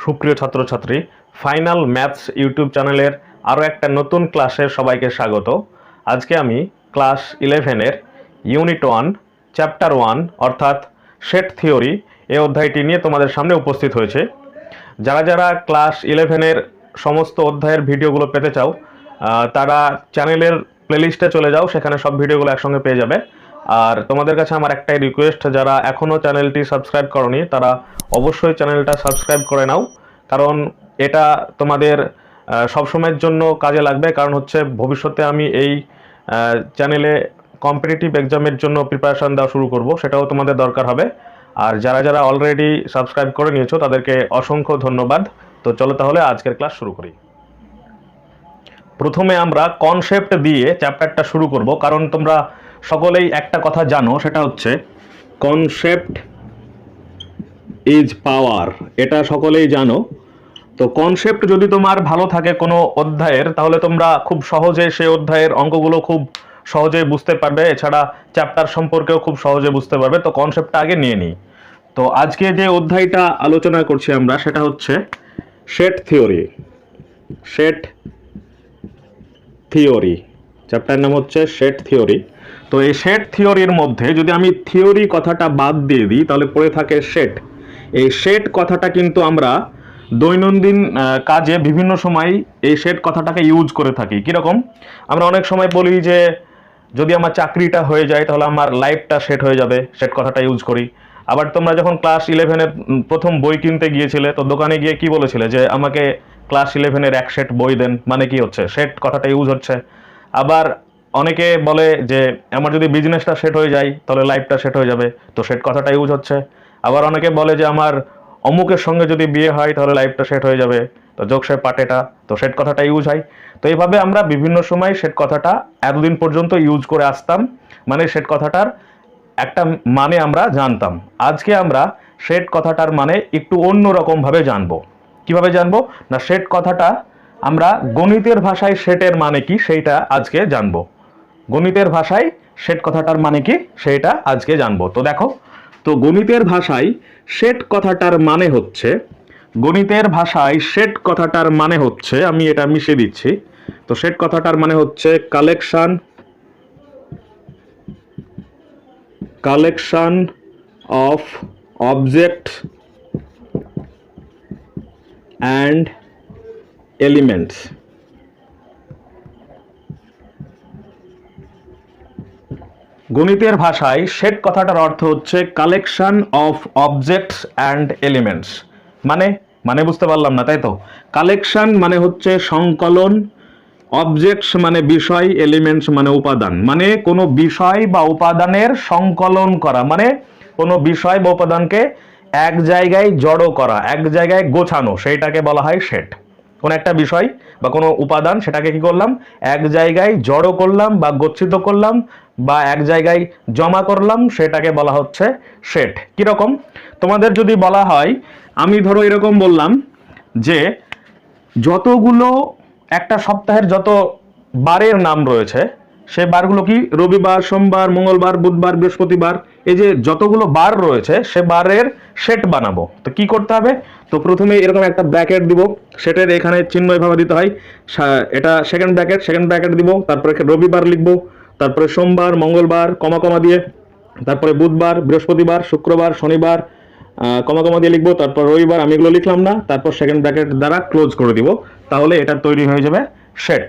সুপ্রিয় ছাত্রছাত্রী, final maths YouTube চ্যানেলের আরও একটা নতুন ক্লাসে সবাইকে স্বাগত। আজকে আমি ক্লাস 11-এর ইউনিট 1 চ্যাপ্টার 1 অর্থাৎ সেট থিওরি এই অধ্যায়টি নিয়ে তোমাদের সামনে উপস্থিত হয়েছে। যারা যারা ক্লাস 11-এর সমস্ত অধ্যায়ের ভিডিওগুলো পেতে চাও তারা চ্যানেলের প্লেলিস্টে চলে যাও, সেখানে সব ভিডিওগুলো একসঙ্গে পেয়ে যাবে। আর তোমাদের কাছে আমার একটাই রিকোয়েস্ট, যারা এখনও চ্যানেলটি সাবস্ক্রাইব করনি তারা অবশ্যই চ্যানেলটা সাবস্ক্রাইব করে নাও, কারণ এটা তোমাদের সবসময়ের জন্য কাজে লাগবে। কারণ হচ্ছে ভবিষ্যতে আমি এই চ্যানেলে কম্পিটিটিভ এক্সামের জন্য প্রিপারেশান দেওয়া শুরু করব, সেটাও তোমাদের দরকার হবে। আর যারা যারা অলরেডি সাবস্ক্রাইব করে নিয়েছো তাদেরকে অসংখ্য ধন্যবাদ। তো চলো তাহলে আজকের ক্লাস শুরু করি। প্রথমে আমরা কনসেপ্ট দিয়ে চ্যাপ্টারটা শুরু করব, কারণ তোমরা সকলেই একটা কথা জানো, সেটা হচ্ছে কনসেপ্ট ইজ পাওয়ার। এটা সকলেই জানো। তো কনসেপ্ট যদি তোমার ভালো থাকে কোনো অধ্যায়ের, তাহলে তোমরা খুব সহজে সেই অধ্যায়ের অঙ্কগুলো খুব সহজে বুঝতে পারবে, এছাড়া চ্যাপ্টার সম্পর্কেও খুব সহজে বুঝতে পারবে। তো কনসেপ্টটা আগে নিয়ে নিই। তো আজকে যে অধ্যায়টা আলোচনা করছি আমরা, সেটা হচ্ছে set theory. Set theory chapter নাম হচ্ছে সেট থিওরি। তো এই সেট থিওরির মধ্যে যদি আমি থিওরি কথাটা বাদ দিয়ে দিই, তাহলে পড়ে থাকে সেট। এই সেট কথাটা কিন্তু আমরা দৈনন্দিন কাজে বিভিন্ন সময় এই সেট কথাটাকে ইউজ করে থাকি। কীরকম? আমরা অনেক সময় বলি যে যদি আমার চাকরিটা হয়ে যায় তাহলে আমার লাইফটা সেট হয়ে যাবে, সেট কথাটা ইউজ করি। আবার তোমরা যখন ক্লাস 11-এর প্রথম বই কিনতে গিয়েছিলে, তো দোকানে গিয়ে কি বলেছিলে যে আমাকে ক্লাস 11-এর এক সেট বই দেন, মানে কি হচ্ছে? সেট কথাটা ইউজ হচ্ছে। আবার অনেকে বলে যে আমার যদি বিজনেসটা সেট হয়ে যায় তাহলে লাইফটা সেট হয়ে যাবে, তো সেট কথাটা ইউজ হচ্ছে। আবার অনেকে বলে যে আমার অমুকের সঙ্গে যদি বিয়ে হয় তাহলে লাইফটা সেট হয়ে যাবে, তো যোগসে পাটেটা, তো সেট কথাটা ইউজ হয়। তো এইভাবে আমরা বিভিন্ন সময় সেট কথাটা এতদিন পর্যন্ত ইউজ করে আসতাম, মানে সেট কথাটার একটা মানে আমরা জানতাম। আজকে আমরা সেট কথাটার মানে একটু অন্যরকমভাবে জানবো। কিভাবে জানবো? না, সেট কথাটা আমরা গণিতের ভাষায় সেটের মানে কি সেইটা আজকে জানবো। গণিতের ভাষায় সেট কথাটার মানে কি সেইটা আজকে জানবো। তো দেখো, তো গণিতের ভাষায় সেট কথাটার মানে হচ্ছে, গণিতের ভাষায় সেট কথাটার মানে হচ্ছে, আমি এটা মিশিয়ে দিচ্ছি। তো সেট কথাটার মানে হচ্ছে collection of object and elements. গণিতের ভাষায় সেট কথাটার অর্থ হচ্ছে collection of objects and elements. মানে বুঝতে পারলাম না, তাই তো? কালেকশন মানে হচ্ছে সংকলন, অবজেক্টস মানে বিষয়, এলিমেন্টস মানে উপাদান। মানে কোনো বিষয় বা উপাদানের সংকলন করা, মানে কোনো বিষয় বা উপাদানকে এক জায়গায় জড়ো করা, এক জায়গায় গোছানো, সেইটাকে বলা হয় সেট। কোনো একটা বিষয় বা কোনো উপাদান, সেটাকে কি করলাম? এক জায়গায় জড়ো করলাম বা গচ্ছিত করলাম বা এক জায়গায় জমা করলাম, সেটাকে বলা হচ্ছে সেট। কীরকম? তোমাদের যদি বলা হয়, আমি ধরো এরকম বললাম যে যতগুলো একটা সপ্তাহের যত বারের নাম রয়েছে, সে বারগুলো কি? রবিবার, সোমবার, মঙ্গলবার, বুধবার, বৃহস্পতিবার, এই যে যতগুলো বার রয়েছে সে বারের সেট বানাবো। তো কি করতে হবে? তো প্রথমে এরকম একটা ব্র্যাকেট দিব, সেটের এখানে চিহ্ন এভাবে দিতে হয়, এটা সেকেন্ড ব্র্যাকেট দিব, তারপরে রবিবার লিখবো, তারপরে সোমবার, মঙ্গলবার কমা কমা দিয়ে, তারপরে বুধবার, বৃহস্পতিবার, শুক্রবার, শনিবার কমা কমা দিয়ে লিখবো, তারপর রবিবার, আমি এগুলো লিখলাম না, তারপর সেকেন্ড ব্র্যাকেট দ্বারা ক্লোজ করে দিব। তাহলে এটা তৈরি হয়ে যাবে সেট।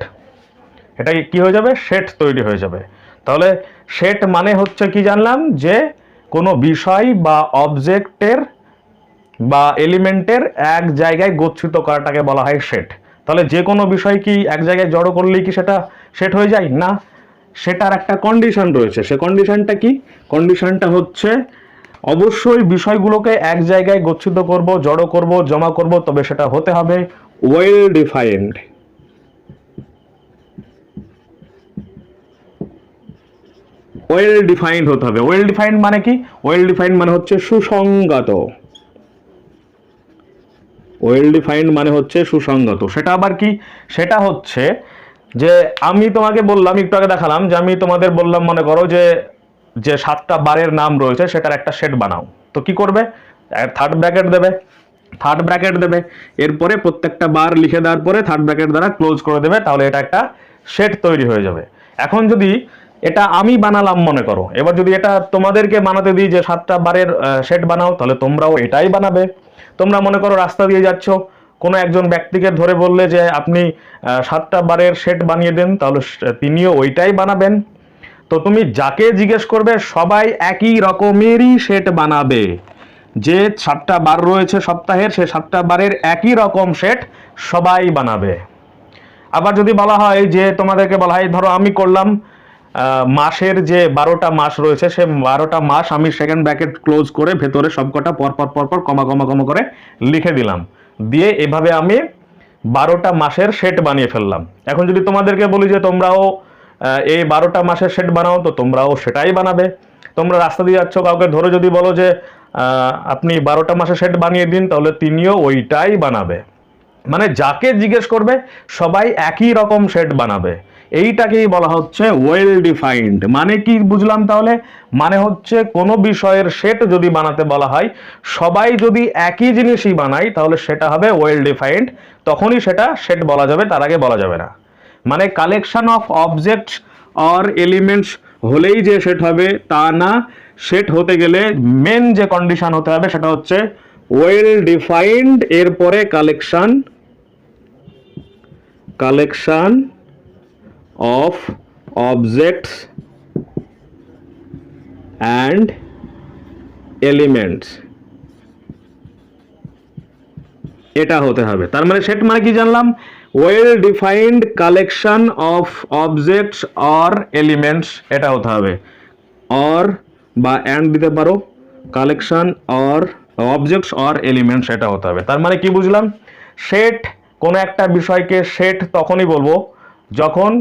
এটা কি হয়ে যাবে? সেট তৈরি হয়ে যাবে। তাহলে সেট মানে হচ্ছে কি জানলাম? যে কোনো বিষয় বা অবজেক্টের বা এলিমেন্টের এক জায়গায় গচ্ছিত করাটাকে বলা হয় সেট। তাহলে যে কোনো বিষয় কি এক জায়গায় জড়ো করলেই কি সেটা সেট হয়ে যায়? না, সেটার একটা কন্ডিশন রয়েছে। সে কন্ডিশনটা কি? কন্ডিশনটা হচ্ছে অবশ্যই বিষয়গুলোকে এক জায়গায় গচ্ছিত করব, জড়ো করব, জমা করব, তবে সেটা হতে হবে ওয়েল ডিফাইন্ড। ওয়েল ডিফাইন্ড হতে হবে। ওয়েল ডিফাইন্ড মানে কি? ওয়েল ডিফাইন্ড মানে হচ্ছে সুসংগত। ওয়েল ডিফাইন্ড মানে হচ্ছে সুসংগত। সেটা আবার কি? সেটা হচ্ছে যে আমি তোমাকে বললাম, একটু আগে দেখালাম যে আমি তোমাদের বললাম, মনে করো যে 7টা বারের নাম রয়েছে সেটার একটা সেট বানাও। তো কি করবে? থার্ড ব্র্যাকেট দেবে, থার্ড ব্র্যাকেট দেবে, এরপরে প্রত্যেকটা বার লিখে দেওয়ার পরে থার্ড ব্র্যাকেট দ্বারা ক্লোজ করে দেবে, তাহলে এটা একটা সেট তৈরি হয়ে যাবে। এখন যদি এটা আমি বানালাম মনে করো, এবার যদি এটা তোমাদেরকে বানাতে দিই যে 7টা বারের সেট বানাও, তাহলে তোমরাও এটাই বানাবে। তোমরা মনে করো রাস্তা দিয়ে যাচ্ছ, কোনো একজন ব্যক্তিকে ধরে বললে যে আপনি 7টা বারের সেট বানিয়ে দেন, তাহলে তিনিও ওইটাই বানাবেন। তো তুমি যাকে জিজ্ঞেস করবে সবাই একই রকমেরই সেট বানাবে। যে 7টা বার রয়েছে সপ্তাহের, সে 7টা বারের একই রকম সেট সবাই বানাবে। আবার যদি বলা হয় যে তোমাদেরকে বলা হয়, ধরো আমি করলাম মাসের যে 12টা মাস রয়েছে, সে 12টা মাস আমি সেকেন্ড ব্র্যাকেট ক্লোজ করে ভেতরে সবকটা পরপর কমা কমা কমা করে লিখে দিলাম, দিয়ে এভাবে আমি 12টা মাসের সেট বানিয়ে ফেললাম। এখন যদি তোমাদেরকে বলি যে তোমরাও এই 12টা মাসের সেট বানাও, তো তোমরাও সেটাই বানাবে। তোমরা রাস্তা দিয়ে যাচ্ছ, কাউকে ধরে যদি বলো যে আপনি 12টা মাসের সেট বানিয়ে দিন, তাহলে তিনিও ওইটাই বানাবে। মানে যাকে জিজ্ঞেস করবে সবাই একই রকম সেট বানাবে। এইটাকেই বলা হচ্ছে ওয়েল ডিফাইন্ড। মানে কি বুঝলাম তাহলে? মানে হচ্ছে কোনো বিষয়ের সেট যদি বানাতে বলা হয়, সবাই যদি একই জিনিসই বানায়, তাহলে সেটা হবে ওয়েল ডিফাইন্ড, তখনই সেটা সেট বলা যাবে, তার আগে বলা যাবে না। মানে collection of objects or elements হলেই যে সেট হবে তা না। সেট হতে গেলে মেন যে কন্ডিশন হতে হবে সেটা হচ্ছে ওয়েল ডিফাইন্ড, এরপরে collection of objects and elements, এটা হতে হবে। তার মানে সেট মানে কি জানলাম? Well defined collection of objects or elements, এটা হতে হবে। অর বা অ্যান্ড দিতে পারো, collection or objects or elements, এটা হতে হবে। তার মানে কি বুঝলাম? সেট, কোনো একটা বিষয়কে সেট তখনই বলবো যখন,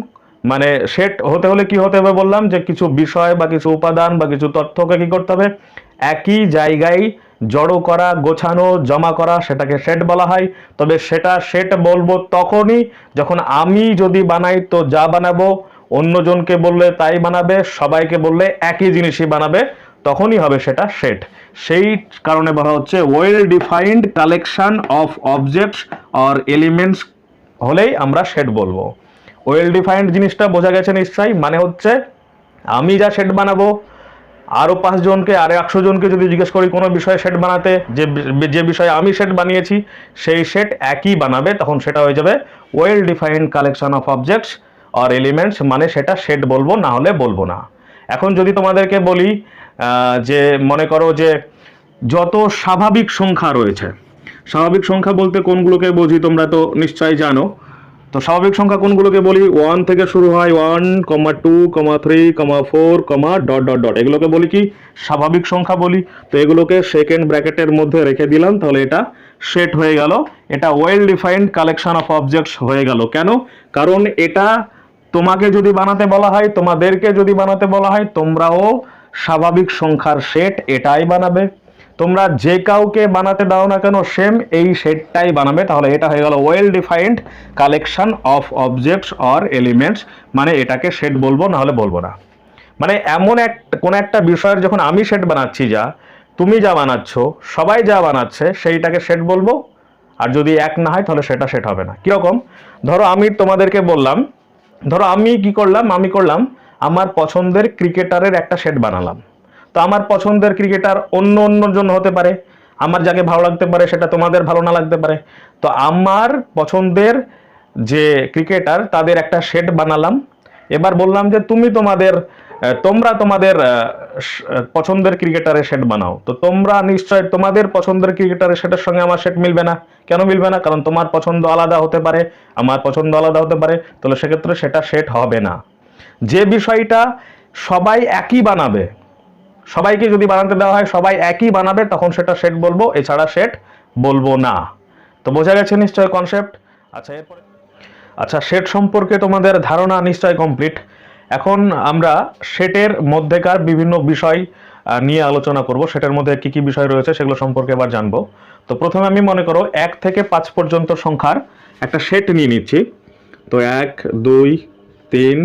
মানে সেট হতে হলে কি হতে হবে বললাম, যে কিছু বিষয় বা কিছু উপাদান বা কিছু তথ্যকে কি করতে হবে, একই জায়গায় জড়ো করা, গোছানো, জমা করা, সেটাকে সেট বলা হয়। তবে সেটা সেট বলবো তখনই যখন আমি যদি বানাই তো যা বানাবো, অন্যজনকে বললে তাই বানাবে, সবাইকে বললে একই জিনিসই বানাবে, তখনই হবে সেটা সেট। সেই কারণে বলা হচ্ছে well defined collection of objects or elements হলেই আমরা সেট বলবো। ওয়েল ডিফাইন্ড জিনিসটা বোঝা গেছে নিশ্চয়ই? মানে হচ্ছে আমি যা সেট বানাবো, আরও 5 জনকে, আরও 100 জনকে যদি জিজ্ঞেস করি কোনো বিষয়ে সেট বানাতে, যে বিষয়ে আমি সেট বানিয়েছি সেই সেট একই বানাবে, তখন সেটা হয়ে যাবে well defined collection of objects or elements, মানে সেটা সেট বলবো, না হলে বলবো না। এখন যদি তোমাদেরকে বলি যে মনে করো যে যত স্বাভাবিক সংখ্যা রয়েছে, স্বাভাবিক সংখ্যা বলতে কোনগুলোকে বুঝি তোমরা তো নিশ্চয়ই জানো। তো স্বাভাবিক সংখ্যা কোনগুলোকে বলি? 1 থেকে শুরু হয়, 1, 2, 3, 4, ডট ডট ডট, এগুলোকে বলি কি? স্বাভাবিক সংখ্যা বলি। তো এগুলোকে সেকেন্ড ব্র্যাকেটের মধ্যে রেখে দিলাম, তাহলে এটা সেট হয়ে গেল। এটা well defined collection of objects হয়ে গেল। কেন? কারণ এটা তোমাকে যদি বানাতে বলা হয়, তোমাদেরকে যদি বানাতে বলা হয়, তোমরাও স্বাভাবিক সংখ্যার সেট এটাই বানাবে। তোমরা যে কাউকে বানাতে দাও না কেন, সেম এই সেটটাই বানাবে। তাহলে এটা হয়ে গেল well defined collection of objects or elements, মানে এটাকে সেট বলবো, না হলে বলবো না। মানে এমন কোন একটা বিষয়ের যখন আমি সেট বানাচ্ছি, যা তুমি যা বানাচ্ছ, সবাই যা বানাচ্ছে, সেইটাকে সেট বলবো। আর যদি এক না হয় তাহলে সেটা সেট হবে না। কিরকম? ধরো আমি তোমাদেরকে বললাম, ধরো আমি কি করলাম, আমি করলাম আমার পছন্দের ক্রিকেটারের একটা সেট বানালাম। তো আমার পছন্দের ক্রিকেটার অন্য জন হতে পারে, আমার যাকে ভালো লাগতে পারে সেটা তোমাদের ভালো না লাগতে পারে। তো আমার পছন্দের যে ক্রিকেটার তাদের একটা সেট বানালাম। এবার বললাম যে তোমরা তোমাদের পছন্দের ক্রিকেটারের সেট বানাও। তো তোমরা নিশ্চয় তোমাদের পছন্দের ক্রিকেটারের সেটের সঙ্গে আমার সেট মিলবে না। কেন মিলবে না? কারণ তোমার পছন্দ আলাদা হতে পারে, আমার পছন্দ আলাদা হতে পারে, তাহলে সেক্ষেত্রে সেটা সেট হবে না। যে বিষয়টা সবাই একই বানাবে, সবাইকে যদি বানাতে দেওয়া হয় সবাই একই বানাবে, তখন সেটা সেট বলবো, এছাড়া সেট বলবো না। তো বোঝা গেছে নিশ্চয় কনসেপ্ট? আচ্ছা, সেট সম্পর্কে তোমাদের ধারণা নিশ্চয় কমপ্লিট। এখন আমরা সেটের মধ্যেকার বিভিন্ন বিষয় নিয়ে আলোচনা করব। সেটের মধ্যে কি কি বিষয় রয়েছে সেগুলো সম্পর্কে এবার জানবো। তো প্রথমে আমি মনে করো 1 থেকে 5 পর্যন্ত সংখ্যার একটা সেট নিয়ে নিচ্ছি। তো 1, 2, 3,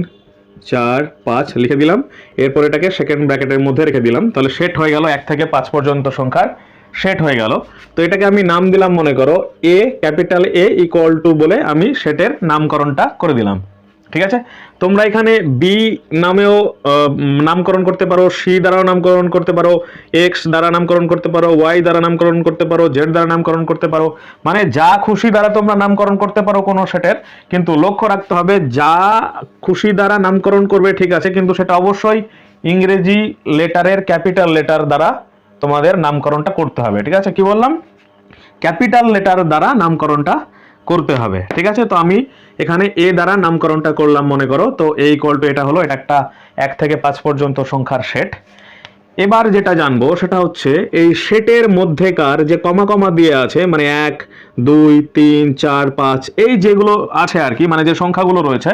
4, 5 লিখে দিলাম। এরপর এটাকে সেকেন্ড ব্র্যাকেটের মধ্যে রেখে দিলাম। তাহলে সেট হয়ে গেল 1 থেকে 5 পর্যন্ত সংখ্যার সেট হয়ে গেল। তো এটাকে আমি নাম দিলাম মনে করো এ, ক্যাপিটাল এ ইকুয়াল টু বলে আমি সেটের নামকরণটা করে দিলাম। ঠিক আছে, তোমরা এখানে বি নামেও নামকরণ করতে পারো, সি দ্বারাও নামকরণ করতে পারো, এক্স দ্বারা নামকরণ করতে পারো, ওয়াই দ্বারা নামকরণ করতে পারো, জেড দ্বারা নামকরণ করতে পারো, মানে যা খুশি দ্বারা তোমরা নামকরণ করতে পারো কোনো সেটের। কিন্তু লক্ষ্য রাখতে হবে যা খুশি দ্বারা নামকরণ করবে ঠিক আছে, কিন্তু সেটা অবশ্যই ইংরেজি লেটারের ক্যাপিটাল লেটার দ্বারা তোমাদের নামকরণটা করতে হবে। ঠিক আছে, কি বললাম? ক্যাপিটাল লেটার দ্বারা নামকরণটা করতে হবে। ঠিক আছে, তো আমি এখানে এ দ্বারা নামকরণটা করলাম মনে করো। তো এ ইকুয়াল টু এটা হলো, এটা একটা 1 থেকে 5 পর্যন্ত সংখ্যার সেট। এবার যেটা জানবো সেটা হচ্ছে এই সেটের মধ্যেকার যে কমা কমা দিয়ে আছে, মানে 1 2 3 4 5 এই যেগুলো আছে আর কি, মানে যে সংখ্যাগুলো রয়েছে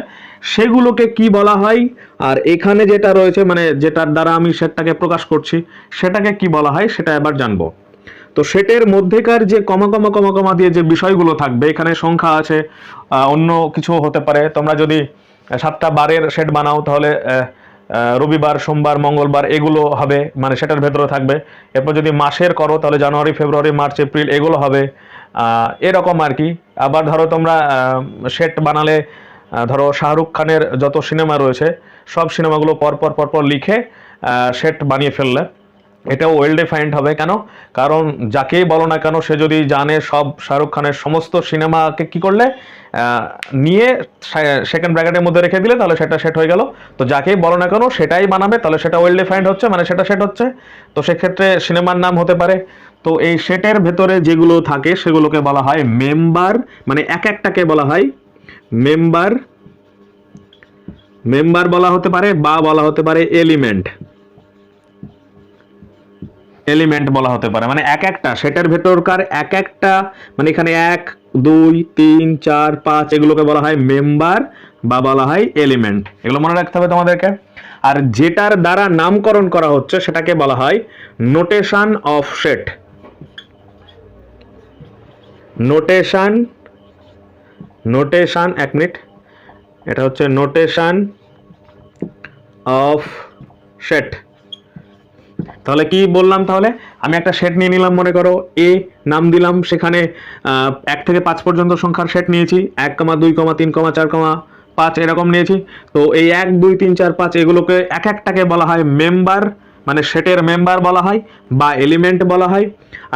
সেগুলোকে কি বলা হয়, আর এখানে যেটা রয়েছে মানে যেটার দ্বারা আমি সেটটাকে প্রকাশ করছি সেটাকে কি বলা হয় সেটা এবার জানবো। তো সেটের মধ্যেকার যে কমা কমা কমা কমা দিয়ে যে বিষয়গুলো থাকবে, এখানে সংখ্যা আছে, অন্য কিছু হতে পারে। তোমরা যদি 7টা বারের সেট বানাও তাহলে রবিবার, সোমবার, মঙ্গলবার এগুলো হবে, মানে সেটার ভেতরে থাকবে। এরপর যদি মাসের করো তাহলে জানুয়ারি, ফেব্রুয়ারি, মার্চ, এপ্রিল এগুলো হবে, এরকম আর কি। আবার ধরো তোমরা সেট বানালে ধরো শাহরুখ খানের যত সিনেমা রয়েছে সব সিনেমাগুলো পরপর পরপর লিখে সেট বানিয়ে ফেললে এটাও ওয়েল ডিফাইন্ড হবে। কেন? কারণ যাকেই বলো না কেন সে যদি জানে সব শাহরুখ খানের সমস্ত সিনেমাকে কি করলে নিয়ে সেকেন্ড ব্র্যাকেটের মধ্যে রেখে দিলে তাহলে সেটা সেট হয়ে গেল। তো যাকেই বলো না কেন সেটাই বানাবে, তাহলে সেটা ওয়েল ডিফাইন্ড হচ্ছে, মানে সেটা সেট হচ্ছে। তো সেক্ষেত্রে সিনেমার নাম হতে পারে। তো এই সেটের ভেতরে যেগুলো থাকে সেগুলোকে বলা হয় মেম্বার, মানে এক একটাকে বলা হয় মেম্বার। মেম্বার বলা হতে পারে বা বলা হতে পারে এলিমেন্ট। এলিমেন্ট বলা হতে পারে, মানে এক একটা সেটের ভেতরকার এক একটা, মানে এখানে 1 2 3 4 5 এগুলোকে বলা হয় মেম্বার বা বলা হয় এলিমেন্ট। এগুলো মনে রাখতে হবে তোমাদেরকে। আর যেটার দ্বারা নামকরণ করা হচ্ছে সেটাকে বলা হয় notation of set. Notation, notation, এক মিনিট, এটা হচ্ছে নোটেশন অফ সেট। তাহলে কি বললাম? তাহলে আমি একটা সেট নিয়ে নিলাম মনে করো এ, নাম দিলাম, সেখানে 1 থেকে 5 পর্যন্ত সংখ্যার সেট নিয়েছি, 1 2 3 4 5 এরকম নিয়েছি। তো এই 1 2 3 4 5 এগুলোকে এক একটাকে বলা হয় মেম্বার, মানে সেটের মেম্বার বলা হয় বা এলিমেন্ট বলা হয়।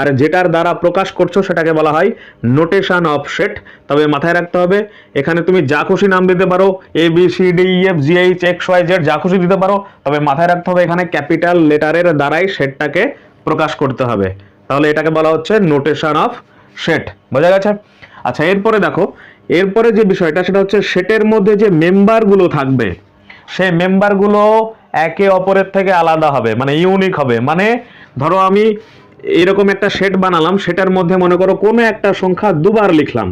আর যেটার দ্বারা প্রকাশ করছো সেটাকে বলা হয় নোটেশন অফ সেট। তবে মাথায় রাখতে হবে এখানে তুমি যা খুশি নাম দিতে পারো, A B C D E F G H X Y Z যা খুশি দিতে পারো, তবে মাথায় রাখতে হবে এখানে ক্যাপিটাল লেটারের দ্বারাই সেটটাকে প্রকাশ করতে হবে। তাহলে এটাকে বলা হচ্ছে নোটেশন অফ সেট। বোঝা গেছে? আচ্ছা, এরপরে দেখো, এরপরে যে বিষয়টা সেটা হচ্ছে সেটের মধ্যে যে মেম্বারগুলো থাকবে সেই মেম্বারগুলো একে অপরের থেকে আলাদা হবে, মানে ইউনিক হবে। মানে ধরো আমি এরকম একটা সেট বানালাম, সেটার মধ্যে মনে করো কোনো একটা সংখ্যা দুবার লিখলাম,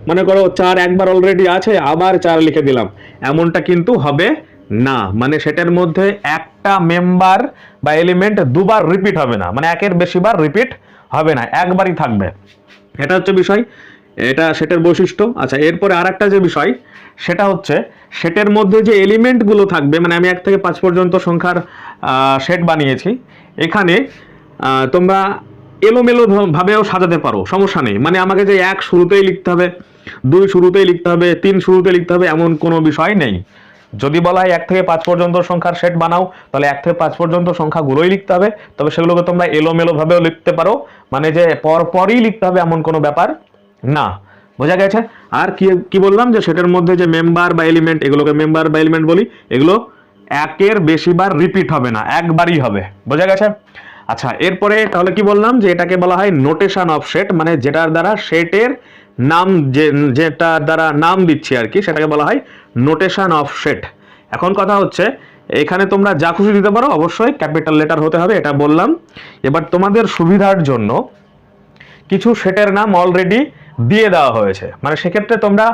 মনে করো 4 একবার অলরেডি আছে আবার 4 লিখে দিলাম, এমনটা কিন্তু হবে না। মানে সেটার মধ্যে একটা মেম্বার বা এলিমেন্ট দুবার রিপিট হবে না, মানে একের বেশি বার রিপিট হবে না, একবারই থাকবে। এটা হচ্ছে বিষয়, এটা সেটের বৈশিষ্ট্য। আচ্ছা, এরপরে আর একটা যে বিষয় সেটা হচ্ছে সেটের মধ্যে যে এলিমেন্টগুলো থাকবে, মানে আমি 1 থেকে 5 পর্যন্ত সংখ্যার সেট বানিয়েছি, এখানে তোমরা এলোমেলো ভাবেও সাজাতে পারো, সমস্যা নেই। মানে আমাকে যে 1 শুরুতেই লিখতে হবে, 2 শুরুতেই লিখতে হবে, 3 শুরুতে লিখতে হবে এমন কোনো বিষয় নেই। যদি বলা হয় 1 থেকে 5 পর্যন্ত সংখ্যার সেট বানাও তাহলে 1 থেকে 5 পর্যন্ত সংখ্যাগুলোই লিখতে হবে। তবে সেগুলোকে তোমরা এলোমেলো ভাবেও লিখতে পারো, মানে যে পরপরই লিখতে হবে এমন কোনো ব্যাপার না। বোঝা গেছে? আর কি বললাম যে সেটার মধ্যে যে মেম্বার বা এলিমেন্ট, এগুলোকে মেম্বার বা এলিমেন্ট বলি, এগুলো একের বেশি বার রিপিট হবে না, একবারই হবে। বোঝা গেছে? আচ্ছা, এরপরে তাহলে কি বললাম যে এটাকে বলা হয় নোটেশন অফ সেট, মানে যেটার দ্বারা সেটের নাম, যেটা দ্বারা নাম দিচ্ছি আর কি, সেটাকে বলা হয় নোটেশন অফ সেট। এখন কথা হচ্ছে এখানে তোমরা যা খুশি দিতে পারো, অবশ্যই ক্যাপিটাল লেটার হতে হবে, এটা বললাম। এবার তোমাদের সুবিধার জন্য কিছু সেটের নাম অলরেডি দিয়ে দেওয়া হয়েছে, মানে সেক্ষেত্রে তোমরা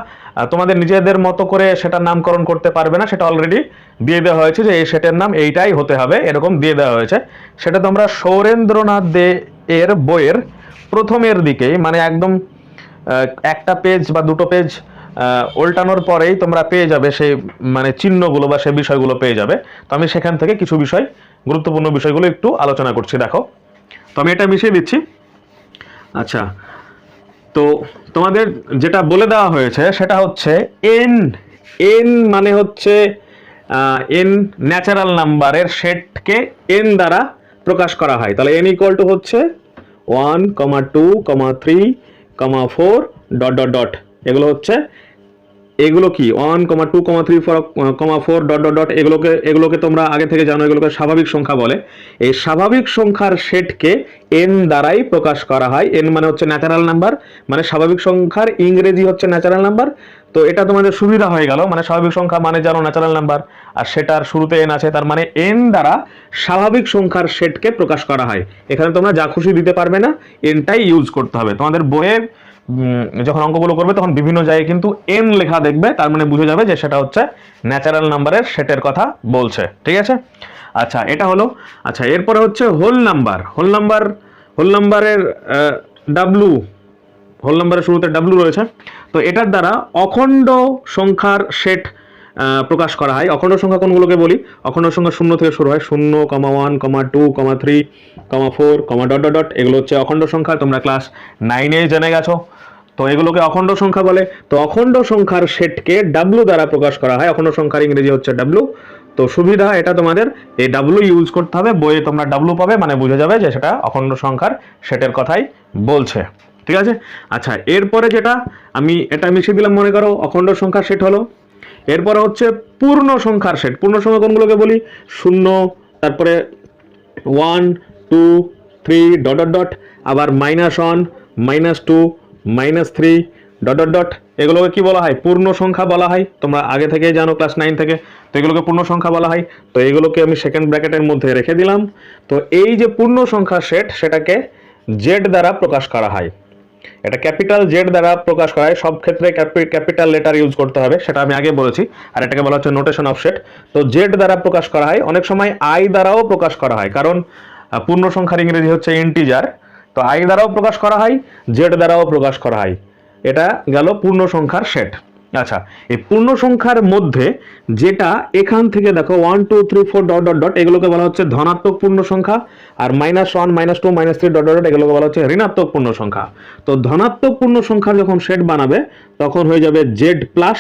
তোমাদের নিজেদের মতো করে সেটার নামকরণ করতে পারবে না, সেটা অলরেডি দিয়ে দেওয়া হয়েছে যে এই সেটের নাম এইটাই হতে হবে, এরকম দিয়ে দেওয়া হয়েছে। সেটা তোমরা সৌরেন্দ্রনাথ দে এর বইয়ের প্রথমের দিকেই, মানে একদম একটা পেজ বা দুটো পেজ উল্টানোর পরেই তোমরা পেয়ে যাবে সেই মানে চিহ্নগুলো বা সেই বিষয়গুলো পেয়ে যাবে। তো আমি সেখান থেকে কিছু বিষয়, গুরুত্বপূর্ণ বিষয়গুলো একটু আলোচনা করছি। দেখো, তো আমি এটা মিশিয়ে দিচ্ছি। আচ্ছা, তো তোমাদের যেটা বলে দেওয়া হয়েছে সেটা হচ্ছে এন। এন মানে হচ্ছে এন ন্যাচারাল নাম্বারের সেটকে এন দ্বারা প্রকাশ করা হয়। তাহলে এন ইকুয়াল টু হচ্ছে 1, 2, 3, 4 ডট ডট ডট। এগুলো হচ্ছে, এগুলো কি 1, 2, 3, 4 ডট ডট ডট, এগুলোকে তোমরা আগে থেকে জানো, এগুলোকে স্বাভাবিক সংখ্যা বলে। এই স্বাভাবিক সংখ্যার সেটকে এন দ্বারাই প্রকাশ করা হয়। এন মানে হচ্ছে ন্যাচারাল নাম্বার, মানে স্বাভাবিক সংখ্যার ইংরেজি হচ্ছে ন্যাচারাল নাম্বার। তো এটা তোমাদের সুবিধা হয়ে গেল, মানে স্বাভাবিক সংখ্যা মানে জানো ন্যাচারাল নাম্বার, আর সেটার শুরুতে এন আছে, তার মানে এন দ্বারা স্বাভাবিক সংখ্যার সেটকে প্রকাশ করা হয়। এখানে তোমরা যা খুশি দিতে পারবে না, এনটাই ইউজ করতে হবে। তোমাদের বইয়ে যখন অঙ্কগুলো করবে তখন বিভিন্ন জায়গায় কিন্তু এন লেখা দেখবে, তার মানে বুঝে যাবে যে সেটা হচ্ছে ন্যাচারাল নাম্বারের সেটের কথা বলছে। ঠিক আছে, আচ্ছা এটা হলো। আচ্ছা, এরপরে হচ্ছে হোল নাম্বার। হোল নাম্বারের ডাব্লু, হোল নাম্বারের শুরুতে ডাব্লু রয়েছে। তো এটার দ্বারা অখণ্ড সংখ্যার সেট প্রকাশ করা হয়। অখণ্ড সংখ্যা কোনগুলোকে বলি? অখণ্ড সংখ্যা শূন্য থেকে শুরু হয়, 0, 1, 2, 3, 4 ডট ডট ডট, এগুলো হচ্ছে অখণ্ড সংখ্যা। তোমরা ক্লাস 9-এ জেনে গেছো। তো এগুলোকে অখণ্ড সংখ্যা বলে। তো অখণ্ড সংখ্যার সেটকে ডাব্লু দ্বারা প্রকাশ করা হয়। অখণ্ড সংখ্যার ইংরেজি হচ্ছে ডাব্লু। তো সুবিধা এটা তোমাদের এই ডাব্লু ইউজ করতে হবে, বইয়ে তোমরা ডাব্লু পাবে, মানে বুঝে যাবে যে সেটা অখণ্ড সংখ্যার সেটের কথাই বলছে। ঠিক আছে, আচ্ছা এরপরে যেটা আমি এটা মিশিয়ে দিলাম, মনে করো অখণ্ড সংখ্যার সেট হলো। এরপরে হচ্ছে পূর্ণ সংখ্যার সেট। পূর্ণ সংখ্যা কোনগুলোকে বলি? 0, তারপরে 1, 2, 3 ডট ডট ডট, আবার -1, -2, -3 ডট ডট ডট, এগুলোকে কি বলা হয়? পূর্ণ সংখ্যা বলা হয়। তোমরা আগে থেকে জানো ক্লাস 9 থেকে। তো এগুলোকে পূর্ণ সংখ্যা বলা হয়। তো এগুলোকে আমি সেকেন্ড ব্র্যাকেটের মধ্যে রেখে দিলাম। তো এই যে পূর্ণ সংখ্যার সেট, সেটাকে জেড দ্বারা প্রকাশ করা হয়। এটা ক্যাপিটাল জেড দ্বারা প্রকাশ করা হয়। সব ক্ষেত্রে ক্যাপিটাল লেটার ইউজ করতে হবে, সেটা আমি আগে বলেছি। আর এটাকে বলা হচ্ছে নোটেশন অফ সেট। তো জেড দ্বারা প্রকাশ করা হয়। অনেক সময় আই দ্বারাও প্রকাশ করা হয়, কারণ পূর্ণ সংখ্যার ইংরেজি হচ্ছে ইন্টিজার। তো আই দ্বারাও প্রকাশ করা হয়, জেড দ্বারাও প্রকাশ করা হয়। এটা গেল পূর্ণ সংখ্যার সেট। আচ্ছা, এই পূর্ণ সংখ্যার মধ্যে যেটা এখান থেকে দেখো 1, 2, 3, 4 ডট ডট ডট, এগুলোকে বলা হচ্ছে ধনাত্মক পূর্ণ সংখ্যা। আর -1, -2, -3 ডট ডট ডট, এগুলোকে বলা হচ্ছে ঋণাত্মক পূর্ণ সংখ্যা। তো ধনাত্মক পূর্ণ সংখ্যার যখন সেট বানাবে তখন হয়ে যাবে জেড প্লাস,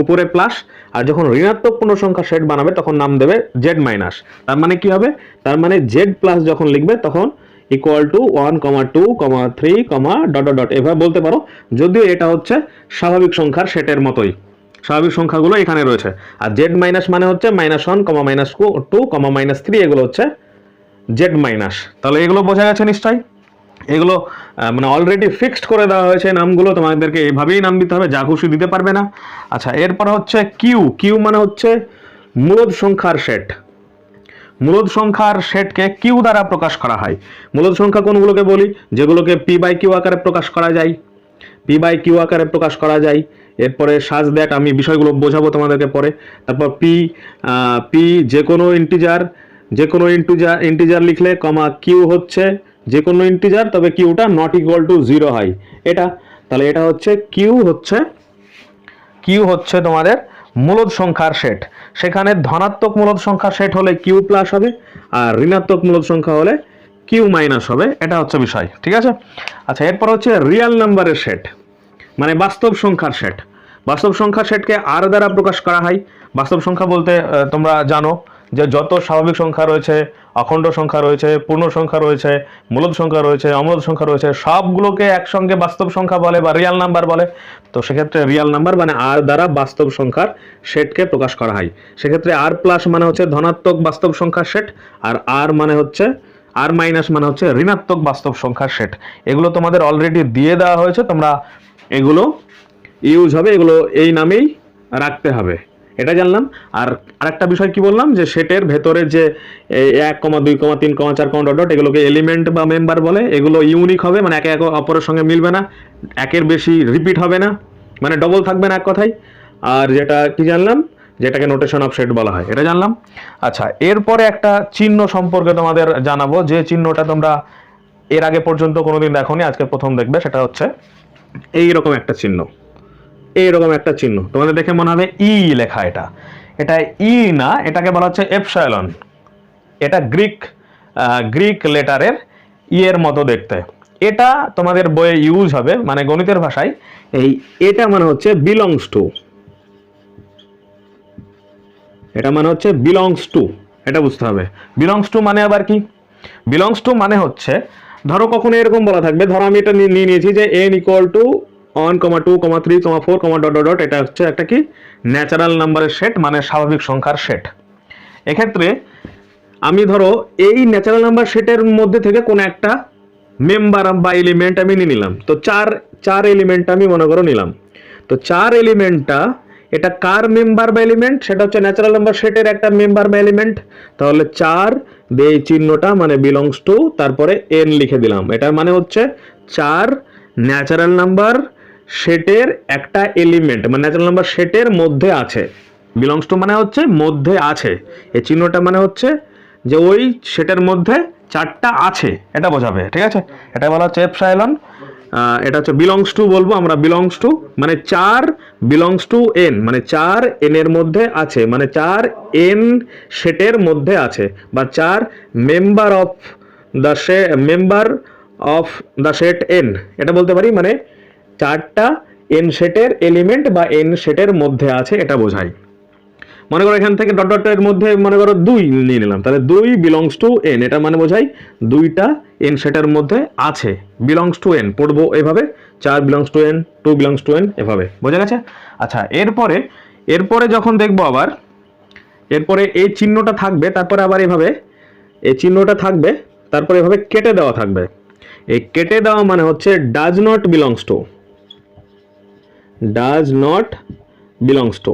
উপরে প্লাস। আর যখন ঋণাত্মক পূর্ণ সংখ্যা সেট বানাবে তখন নাম দেবে জেড মাইনাস। তার মানে কি হবে? তার মানে জেড প্লাস যখন লিখবে তখন equal to 1, 2, 3 dot dot dot, এভাবে বলতে পারো। যদিও এটা হচ্ছে স্বাভাবিক সংখ্যার সেটের মতোই, স্বাভাবিক সংখ্যাগুলো এখানে রয়েছে। আর জেড মাইনাস মানে হচ্ছে -1, -2, -3, এগুলো হচ্ছে জেড মাইনাস। তাহলে এগুলো বোঝা গেছে নিশ্চয়ই। এগুলো মানে অলরেডি ফিক্সড করে দেওয়া হয়েছে নামগুলো, তোমাদেরকে এইভাবেই নাম দিতে হবে, যা খুশি দিতে পারবে না। আচ্ছা, এরপর হচ্ছে কিউ। কিউ মানে হচ্ছে মূলদ সংখ্যার সেট। মূলদ সংখ্যার সেটকে কিউ দ্বারা প্রকাশ করা হয়। মূলদ সংখ্যা কোনগুলোকে বলি? যেগুলোকে পি বাই কিউ আকারে প্রকাশ করা যায়, পি বাই কিউ আকারে প্রকাশ করা যায়। এরপরে সাজ দ্যাট, আমি বিষয়গুলো বোঝাবো তোমাদেরকে পরে। তারপর পি যে কোনো ইন্টিজার লিখলে, কিউ হচ্ছে যে কোনো ইন্টিজার, তবে কিউটা নট ইকুয়াল টু 0 হয়। এটা তাহলে এটা হচ্ছে কিউ হচ্ছে তোমাদের মূলদ সংখ্যার সেট। সেখানে ধনাত্মক মূলদ সংখ্যার সেট হলে কিউ প্লাস হবে, আর ঋণাত্মক মূলদ সংখ্যা হলে কিউ মাইনাস হবে। এটা হচ্ছে বিষয়। ঠিক আছে, আচ্ছা এরপর হচ্ছে রিয়েল নাম্বারের সেট, মানে বাস্তব সংখ্যার সেট। বাস্তব সংখ্যার সেটকে আর দ্বারা প্রকাশ করা হয়। বাস্তব সংখ্যা বলতে তোমরা জানো যে যত স্বাভাবিক সংখ্যা রয়েছে, অখণ্ড সংখ্যা রয়েছে, পূর্ণ সংখ্যা রয়েছে, মূলদ সংখ্যা রয়েছে, অমূলদ সংখ্যা রয়েছে, সবগুলোকে একসঙ্গে বাস্তব সংখ্যা বলে বা রিয়াল নাম্বার বলে। তো সেক্ষেত্রে রিয়াল নাম্বার মানে আর দ্বারা বাস্তব সংখ্যার সেটকে প্রকাশ করা হয়। সেক্ষেত্রে আর প্লাস মানে হচ্ছে ধনাত্মক বাস্তব সংখ্যার সেট, আর আর মানে হচ্ছে আর মাইনাস মানে হচ্ছে ঋণাত্মক বাস্তব সংখ্যার সেট। এগুলো তোমাদের অলরেডি দিয়ে দেওয়া হয়েছে, তোমরা এগুলো ইউজ হবে, এগুলো এই নামেই রাখতে হবে। এটা জানলাম। আর আরেকটা বিষয় কি বললাম, যে সেটের ভেতরে যে 1, 2, 3, 4 ডট ডট, এগুলোকে এলিমেন্ট বা মেম্বার বলে। এগুলো ইউনিক হবে, মানে একে অপরের সঙ্গে মিলবে না, একের বেশি রিপিট হবে না, মানে ডবল থাকবে না এক কথায়। আর যেটা কি জানলাম, যেটাকে নোটেশন অফ সেট বলা হয়, এটা জানলাম। আচ্ছা, এরপরে একটা চিহ্ন সম্পর্কে তোমাদের জানাবো, যে চিহ্নটা তোমরা এর আগে পর্যন্ত কোনোদিন দেখোনি, আজকে প্রথম দেখবে। সেটা হচ্ছে এইরকম একটা চিহ্ন। এইরকম একটা চিহ্ন তোমাদের দেখে মনে হবে ই লেখা। এটা ই না, এটাকে বলা হচ্ছে এপসাইলন। এটা গ্রিক লেটারের ই এর মতো দেখতে। এটা তোমাদের বইয়ে ইউজ হবে, মানে গণিতের ভাষায় এই এটা মানে হচ্ছে বিলংস টু, এটা মানে হচ্ছে বিলংস টু, এটা বুঝতে হবে। বিলংস টু মানে আবার কি? বিলংস টু মানে হচ্ছে ধরো কখনো এরকম বলা থাকবে, ধরো আমি এটা নিয়ে নিয়েছি যে n equal to 1, 2, 3, 4, dot dot dot, এটা হচ্ছে একটা কি ন্যাচারাল নাম্বারের সেট, মানে স্বাভাবিক সংখ্যার সেট। এক্ষেত্রে আমি ধরো এই ন্যাচারাল নাম্বার সেটের মধ্যে থেকে কোনো একটা মেম্বার বা এলিমেন্ট আমি নিয়ে নিলাম। তো চার এলিমেন্ট আমি মনে করো নিলাম। তো চার এলিমেন্টটা এটা কার মেম্বার বা এলিমেন্ট? সেটা হচ্ছে ন্যাচারাল নাম্বার সেটের একটা মেম্বার বা এলিমেন্ট। তাহলে 4 এই চিহ্নটা মানে বিলংস টু, তারপরে n লিখে দিলাম। এটার মানে হচ্ছে 4 ন্যাচারাল নাম্বার সেটের একটা এলিমেন্ট, মানে ন্যাচারাল নাম্বার সেটের মধ্যে আছে। বিলংস টু মানে হচ্ছে মধ্যে আছে, এই চিহ্নটা মানে হচ্ছে যে ওই সেটের মধ্যে 4টা আছে, এটা বোঝাবে। ঠিক আছে, এটা বলা হচ্ছে এপসাইলন। এটা হচ্ছে বিলংস টু বলবো আমরা, বিলংস টু মানে 4 বিলংস টু n, মানে 4 n এর মধ্যে আছে, মানে 4 n সেটের মধ্যে আছে, বা 4 member of the set n, এটা বলতে পারি। মানে 4টা n সেটের এলিমেন্ট বা n সেটের মধ্যে আছে, এটা বোঝায়। মনে করো এখান থেকে ডট ডটের মধ্যে মনে করো 2 নিয়ে নিলাম, তাহলে 2 বিলংস টু n, এটা মানে বোঝাই 2টা n সেটের মধ্যে আছে, বিলংস টু n পড়বো এভাবে, 4 belongs to n, 2 belongs to n, এভাবে। বোঝা গেছে? আচ্ছা, এরপরে যখন দেখবো আবার এরপরে এই চিহ্নটা থাকবে, তারপরে আবার এভাবে এই চিহ্নটা থাকবে, তারপরে এভাবে কেটে দেওয়া থাকবে। এই কেটে দেওয়া মানে হচ্ছে does not belongs to, does not belongs to,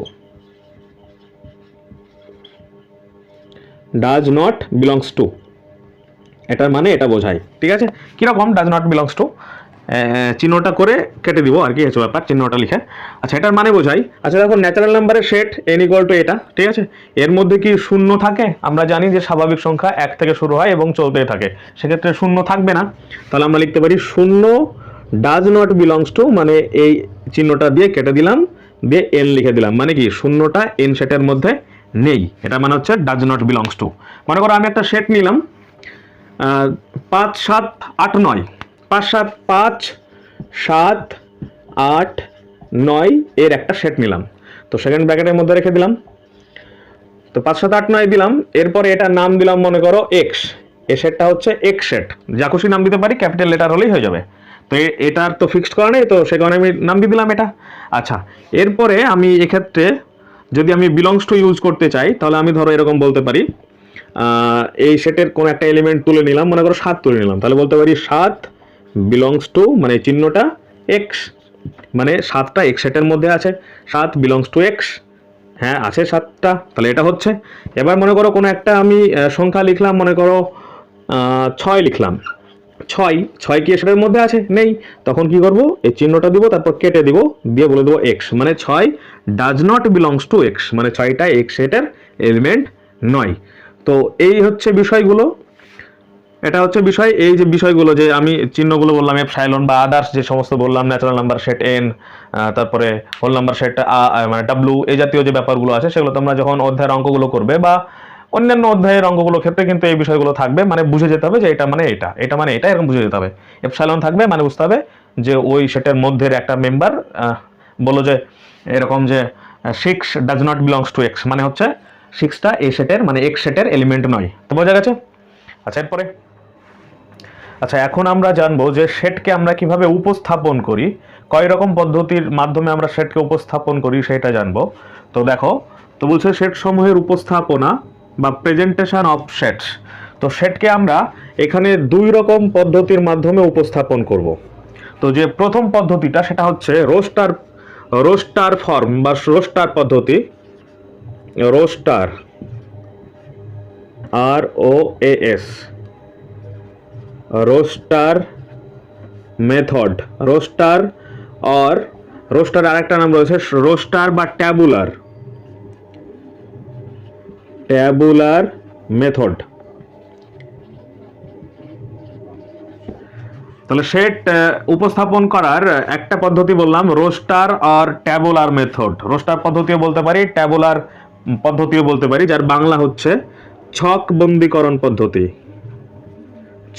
does not belongs to, এটার মানে এটা বোঝায়। ঠিক আছে, কিরকম ডাজ নট বিলংস টু, চিহ্নটা করে কেটে দিব আর কি, হচ্ছে ব্যাপার, চিহ্নটা লিখে। আচ্ছা, এটার মানে বোঝাই। আচ্ছা দেখো, ন্যাচারাল নাম্বারের সেট n ইকুয়াল টু এটা, ঠিক আছে, এর মধ্যে কি শূন্য থাকে? আমরা জানি যে স্বাভাবিক সংখ্যা 1 থেকে শুরু হয় এবং চলতেই থাকে, সেক্ষেত্রে শূন্য থাকবে না। তাহলে আমরা লিখতে পারি শূন্য ডাজ নট বিলংস টু, মানে এই চিহ্নটা দিয়ে কেটে দিলাম, দিয়ে n লিখে দিলাম, মানে কি শূন্যটা n সেটের মধ্যে নেই, এটা মানে হচ্ছে ডাজ নট বিলংস টু। মনে করো আমি একটা সেট নিলাম 5, 7, 8, 9, 5, 7, 8, 9 এর একটা সেট নিলাম। তো সেকেন্ড ব্র্যাকেটের মধ্যে রেখে দিলাম। তো 5, 7, 8, 9 দিলাম। এরপরে এটার নাম দিলাম মনে করো এক্স, এই সেটটা হচ্ছে এক্স সেট, যা খুশি নাম দিতে পারি, ক্যাপিটাল লেটার হলেই হয়ে যাবে। তো এটার তো ফিক্সড করা নেই, তো সে কারণে আমি নাম দিয়ে দিলাম এটা। আচ্ছা, এরপরে আমি এক্ষেত্রে যদি আমি বিলংস টু ইউজ করতে চাই, তাহলে আমি ধরো এরকম বলতে পারি, এই সেটের কোন একটা এলিমেন্ট তুলে নিলাম, মনে করো 7 তুলে নিলাম, তাহলে বলতে পারি 7 বিলংস টু, মানে চিহ্নটা এক্স, মানে 7টা এক্স সেটের মধ্যে আছে, 7 বিলংস টু এক্স, হ্যাঁ আছে 7টা, তাহলে এটা হচ্ছে। এবার মনে করো কোনো একটা আমি সংখ্যা লিখলাম, মনে করো 6 লিখলাম, 6 কি সেটার মধ্যে আছে? নেই। তখন কি করব, এই চিহ্নটা দিব, তারপর কেটে দিব, দিয়ে বলে দেবো এক্স, মানে 6 does not belongs to x, মানে 6টা এক্স সেটের এলিমেন্ট নয়। তো এই হচ্ছে বিষয়গুলো, এটা হচ্ছে বিষয়। এই যে বিষয়গুলো যে আমি চিহ্নগুলো বললাম, এপসাইলন বা আদার্স যে সমস্ত বললাম, ন্যাচারাল নাম্বার সেট n, তারপরে হোল নাম্বার সেট মানে w, এই জাতীয় যে ব্যাপারগুলো আছে, সেগুলো তোমরা যখন অধ্যায়ের অঙ্কগুলো করবে বা অন্যান্য অধ্যায়ের অঙ্কগুলোর ক্ষেত্রে কিন্তু এই বিষয়গুলো থাকবে, মানে বুঝে যেতে হবে যে এটা মানে এটা, এটা মানে এটা, এরকম বুঝে যেতে হবে। এপসাইলন থাকবে মানে বুঝতে হবে যে ওই সেটের মধ্যে একটা মেম্বার, বলো যে এরকম যে 6 does not belongs to x, মানে হচ্ছে 6টা এই সেটের, মানে এক্স সেটের এলিমেন্ট নয়। তো বোঝা গেছে? আচ্ছা, এরপরে এখন আমরা জানবো যে সেটকে আমরা কিভাবে উপস্থাপন করি, কয় রকম পদ্ধতির মাধ্যমে আমরা সেটকে উপস্থাপন করি সেটা জানবো। তো দেখো, তো বলছে সেট সমূহের উপস্থাপনা বা প্রেজেন্টেশন অফ সেটস। তো সেটকে আমরা এখানে 2 রকম পদ্ধতির মাধ্যমে উপস্থাপন করব। তো যে প্রথম পদ্ধতিটা সেটা হচ্ছে রোস্টার ফর্ম বা রোস্টার পদ্ধতি, roster, ROAS, roster method, roster আর রোস্টার আরেকটা নাম রয়েছে রোস্টার বা ট্যাবুলার মেথড। তাহলে সেট উপস্থাপন করার একটা পদ্ধতি বললাম রোস্টার আর ট্যাবুলার মেথড। রোস্টার পদ্ধতিও বলতে পারি, ট্যাবুলার পদ্ধতিও বলতে পারি, যার বাংলা হচ্ছে ছক বন্দীকরণ পদ্ধতি,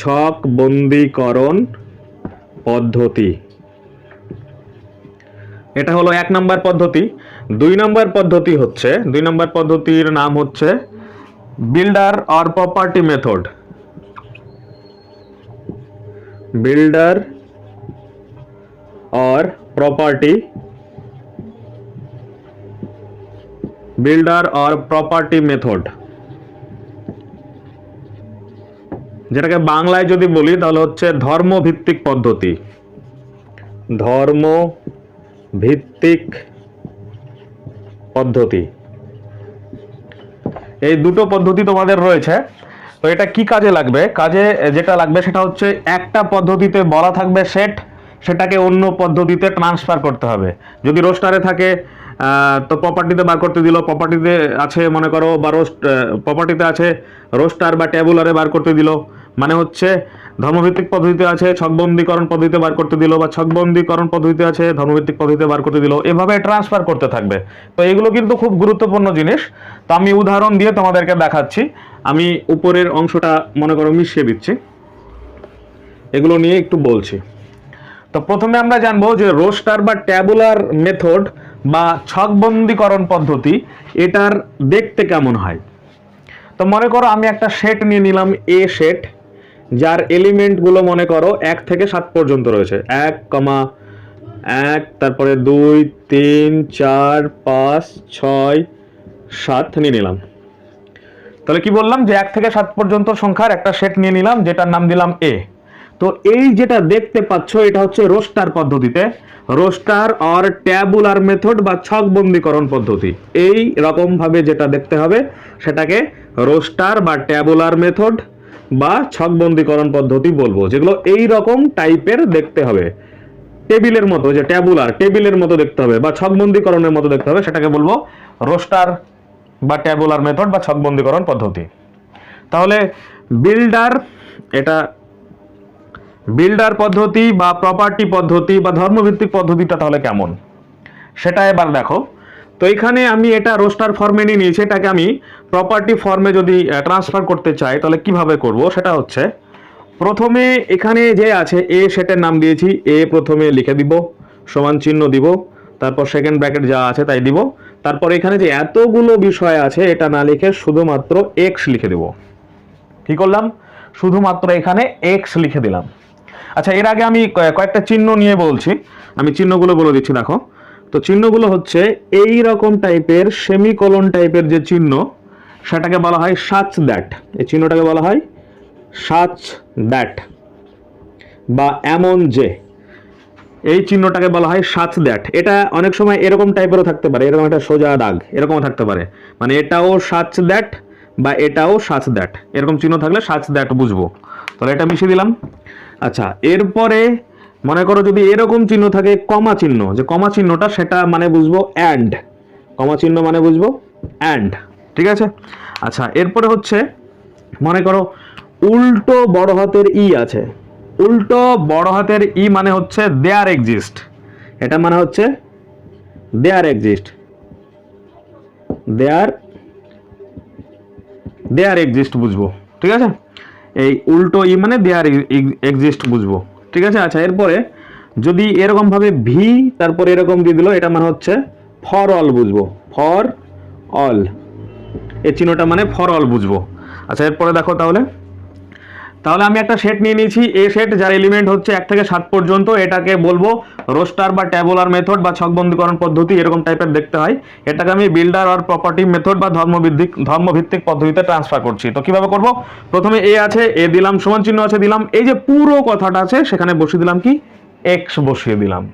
ছক বন্দীকরণ পদ্ধতি। এটা হলো 1 নম্বর পদ্ধতি। 2 নম্বর পদ্ধতি হচ্ছে, 2 নম্বর পদ্ধতির নাম হচ্ছে builder or property method. Builder or property, builder or property method, যেটাকে বাংলায় যদি বলি তাহলে হচ্ছে ধর্মভিত্তিক পদ্ধতি। ধর্মভিত্তিক পদ্ধতি। এই দুটো পদ্ধতি তোমাদের রয়েছে। তো এটা কি কাজে লাগবে? কাজে যেটা লাগবে সেটা হচ্ছে একটা পদ্ধতিতে বলা থাকবে সেট, সেটাকে অন্য পদ্ধতিতে ট্রান্সফার করতে হবে। যদি রোস্টারে থাকে তো প্রপার্টিতে বার করতে দিল, প্রপার্টিতে আছে মনে করো বা প্রপার্টিতে আছে রোস্টার বা ট্যাবুলারে বার করতে দিল, মানে হচ্ছে ধর্মভিত্তিক পদ্ধতিতে আছে ছকবন্দীকরণ পদ্ধতিতে বার করতে দিল, বা ছকবন্দীকরণ পদ্ধতিতে আছে ধর্মভিত্তিক পদ্ধতিতে বার করতে দিল, এভাবে ট্রান্সফার করতে থাকবে। তো এগুলো কিন্তু খুব গুরুত্বপূর্ণ জিনিস। তো আমি উদাহরণ দিয়ে তোমাদেরকে দেখাচ্ছি। আমি উপরের অংশটা মনে করো মিশিয়ে দিচ্ছি, এগুলো নিয়ে একটু বলছি। তো প্রথমে আমরা জানবো যে রোস্টার বা ট্যাবুলার মেথড বা ছকবন্দীকরণ পদ্ধতি এটার দেখতে কেমন হয়। তো মনে করো আমি একটা সেট নিয়ে নিলাম, এ সেট, যার এলিমেন্টগুলো মনে করো 1 থেকে 7 পর্যন্ত রয়েছে। 1, তারপরে 2, 3, 4, 5, 6, 7 নিয়ে নিলাম। তাহলে কি বললাম যে 1 থেকে 7 পর্যন্ত সংখ্যার একটা সেট নিয়ে নিলাম, যেটার নাম দিলাম এ। তো এই যেটা দেখতে পাচ্ছ এটা হচ্ছে রোস্টার পদ্ধতিতে, রোস্টার অর ট্যাবুলার মেথড বা ছকবন্দীকরণ পদ্ধতি। এই রকম ভাবে যেটা দেখতে হবে সেটাকে রোস্টার বা ট্যাবুলার মেথড বা ছকবন্দীকরণ পদ্ধতি বলবো, যেগুলো এই রকম টাইপের দেখতে হবে, টেবিলের মতো, যে ট্যাবুলার টেবিলের মতো দেখতে হবে বা ছকবন্দীকরণের মতো দেখতে হবে, সেটাকে বলবো রোস্টার বা ট্যাবুলার মেথড বা ছকবন্দীকরণ পদ্ধতি। তাহলে বিল্ডার, এটা বিল্ডার পদ্ধতি বা প্রপার্টি পদ্ধতি বা ধর্মভিত্তিক পদ্ধতিটা তাহলে কেমন সেটা এবার দেখো। তো এখানে আমি এটা রোস্টার ফর্মে নিয়ে নিয়েছি, এটাকে আমি প্রপার্টি ফর্মে যদি ট্রান্সফার করতে চাই তাহলে কিভাবে করব, সেটা হচ্ছে প্রথমে এখানে যে আছে এ সেটের নাম দিয়েছি, এ প্রথমে লিখে দিব, সমান চিহ্ন দিব, তারপর সেকেন্ড ব্র্যাকেট যা আছে তাই দিব, তারপর এখানে যে এতগুলো বিষয় আছে এটা না লিখে শুধুমাত্র এক্স লিখে দেব। কি করলাম? শুধুমাত্র এখানে এক্স লিখে দিলাম। আচ্ছা, এর আগে আমি কয়েকটা চিহ্ন নিয়ে বলছি, আমি চিহ্নগুলো বলে দিচ্ছি দেখো। তো চিহ্নগুলো হচ্ছে এই রকম টাইপের সেমিকোলন টাইপের যে চিহ্ন সেটাকে বলা হয় সাচ দ্যাট। এই চিহ্নটাকে বলা হয় সাচ দ্যাট বা এমন যে, এই চিহ্নটাকে বলা হয় সাচ দ্যাট। এটা অনেক সময় এরকম টাইপেরও থাকতে পারে, এরকম একটা সোজা দাগ এরকমও থাকতে পারে, মানে এটাও সাচ দ্যাট বা এটাও সাচ দ্যাট, এরকম চিহ্ন থাকলে সাচ দ্যাট বুঝবো। তাহলে এটা মিশিয়ে দিলাম। আচ্ছা, এরপরে মনে করো যদি এরকম চিহ্ন থাকে কমা চিহ্ন, যে কমা চিহ্নটা সেটা মানে বুঝবো অ্যান্ড, কমা চিহ্ন মানে বুঝবো অ্যান্ড, ঠিক আছে। আচ্ছা, এরপরে হচ্ছে মনে করো উল্টো বড় হাতের ই আছে, উল্টো বড় হাতের ই মানে হচ্ছে দেয়ার এক্সিস্ট, এটা মানে হচ্ছে দেয়ার এক্সিস্ট, দেয়ার এক্সিস্ট বুঝবো, ঠিক আছে। এই উল্টো ই মানে দেয়ার এক্সিস্ট বুঝবো, ঠিক আছে। আচ্ছা, এরপরে যদি এরকম ভাবে ভি তারপরে এরকম দিয়ে দিল, এটা মানে হচ্ছে ফর অল বুঝবো, ফর অল, এই চিহ্নটা মানে ফর অল বুঝবো। আচ্ছা, এরপরে দেখো তাহলে আমি একটা সেট নিয়ে নিয়েছি, এ সেট, যার এলিমেন্ট হচ্ছে 1 থেকে 7 পর্যন্ত, এটাকে বলবো রোস্টার বা ট্যাবুলার মেথড বা ছকবন্দীকরণ পদ্ধতি, এরকম টাইপের দেখতে হয়। এটাকে আমি বিল্ডার আর প্রপার্টি মেথড বা ধর্মভিত্তিক পদ্ধতিতে ট্রান্সফার করছি। তো কিভাবে করব? প্রথমে এ আছে, এ দিলাম, সমান চিহ্ন আছে দিলাম, এই যে পুরো কথাটা আছে সেখানে বসিয়ে দিলাম কি এক্স বসিয়ে দিলাম।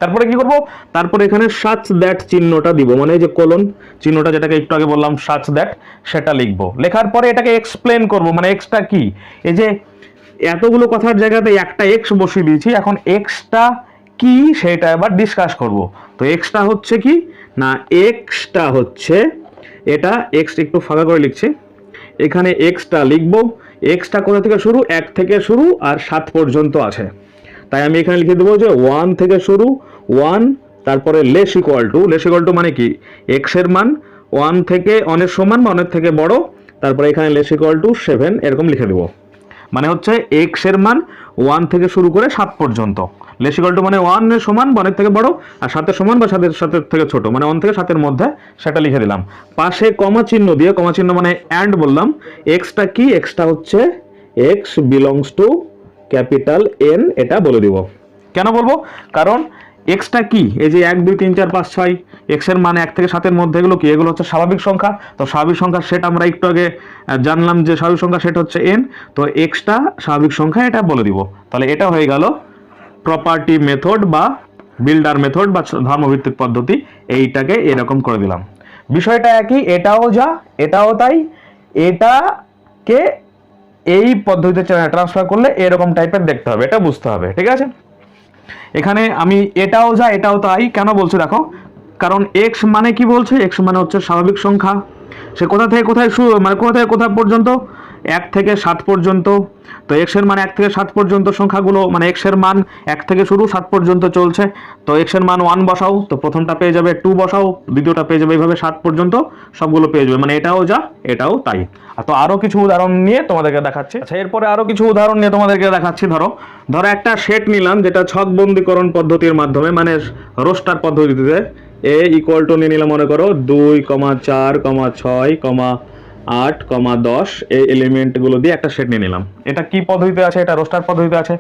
তারপরে কি করব? তারপরে এখানে সাচ দ্যাট চিহ্নটা দিব, মানে এই যে কোলন চিহ্নটা যেটাকে একটু আগে বললাম সাচ দ্যাট, সেটা লিখবো। লেখার পরে এটাকে এক্সপ্লেন করব, মানে এক্সটা কি, এই যে এতগুলো কথার জায়গাতে একটা এক্স বসিয়ে দিয়েছি, এখন এক্সটা কি সেটা এবার ডিসকাস করব। তো এক্সটা হচ্ছে কি না, এক্সটা হচ্ছে এটা, এক্স একটু ফাঁকা করে লিখছি, এখানে এক্সটা লিখবো, এক্সটা কোথা থেকে শুরু, 1 থেকে শুরু আর 7 পর্যন্ত আছে, তাই আমি এখানে লিখে দেবো যে 1 থেকে শুরু, 1, তারপরে লেস ইকুয়াল টু মানে কি এক্স এর মান 1 থেকে অনেক সমান বা অনেক থেকে বড়, তারপরে এখানে লেস ইকুয়াল টু 7 এরকম লিখে দেবো। মানে হচ্ছে এক্স এর মান 1 থেকে শুরু করে 7 পর্যন্ত, লেস ইকুয়াল টু মানে 1 এর সমান 1 এর থেকে বড় আর 7 এর সমান বা 7 এর থেকে ছোট, মানে 1 থেকে 7 এর মধ্যে, সেটা লিখে দিলাম। পাশে কমা চিহ্ন দিয়ে, কমা চিহ্ন মানে অ্যান্ড বললাম, এক্সটা কি, এক্সটা হচ্ছে x belongs to capital N, এটা বলে দিব। কেন বলবো, কারণ এক্সটা কি, এই যে 1 2 3 4 5 6 এক্স এর মানে 1 থেকে 7 এর মধ্যে, এগুলো কি, এগুলো হচ্ছে স্বাভাবিক সংখ্যা। তো স্বাভাবিক সংখ্যার সেট আমরা একটু আগে জানলাম যে স্বাভাবিক সংখ্যা সেট হচ্ছে এন, তো এক্সটা স্বাভাবিক সংখ্যা, এটা বলে দিব। তাহলে এটা হয়ে গেল প্রপার্টি মেথড বা বিল্ডার মেথড বা ধর্মভিত্তিক পদ্ধতি, এইটাকে এরকম করে দিলাম। বিষয়টা একই, এটাও যা এটাও তাই, এটাকে এই পদ্ধতিতে ট্রান্সফার করলে এরকম টাইপের দেখতে হবে, এটা বুঝতে হবে, ঠিক আছে। এখানে আমি এটাও যা এটাও তাই কেন বলছি দেখো, কারণ এক্স মানে কি বলছে, এক্স মানে হচ্ছে স্বাভাবিক সংখ্যা, সে কোথা থেকে কোথায় শুরু, মানে কোথা থেকে কোথা পর্যন্ত, 1 থেকে 7 পর্যন্ত। তো এক্স এর মান 1 থেকে 7 পর্যন্ত সংখ্যাগুলো, মানে এক্স এর মান 1 থেকে শুরু 7 পর্যন্ত চলছে। তো এক্স এর মান 1 বসাও, তো প্রথমটা পেয়ে যাবে, 2 বসাও, দ্বিতীয়টা পেয়ে যাবে, এইভাবে 7 পর্যন্ত সবগুলো পেয়ে যাবে, মানে এটাও যা এটাও তাই। তো আরো কিছু উদাহরণ নিয়ে তোমাদেরকে দেখাচ্ছি। আচ্ছা, এরপরে আরো কিছু উদাহরণ নিয়ে তোমাদেরকে দেখাচ্ছি। ধরো একটা সেট নিলাম যেটা ছকবন্দীকরণ পদ্ধতির মাধ্যমে, মানে রোস্টার পদ্ধতিতে, এ ইকুয়াল টু নিয়ে নিলাম মনে করো 2, 4, 6, 8, 10 এই এলিমেন্টগুলো দিয়ে একটা সেট নিয়ে নিলাম। এটা কি পদ্ধতিতে আছে, এটা রোস্টার পদ্ধতিতে আছে,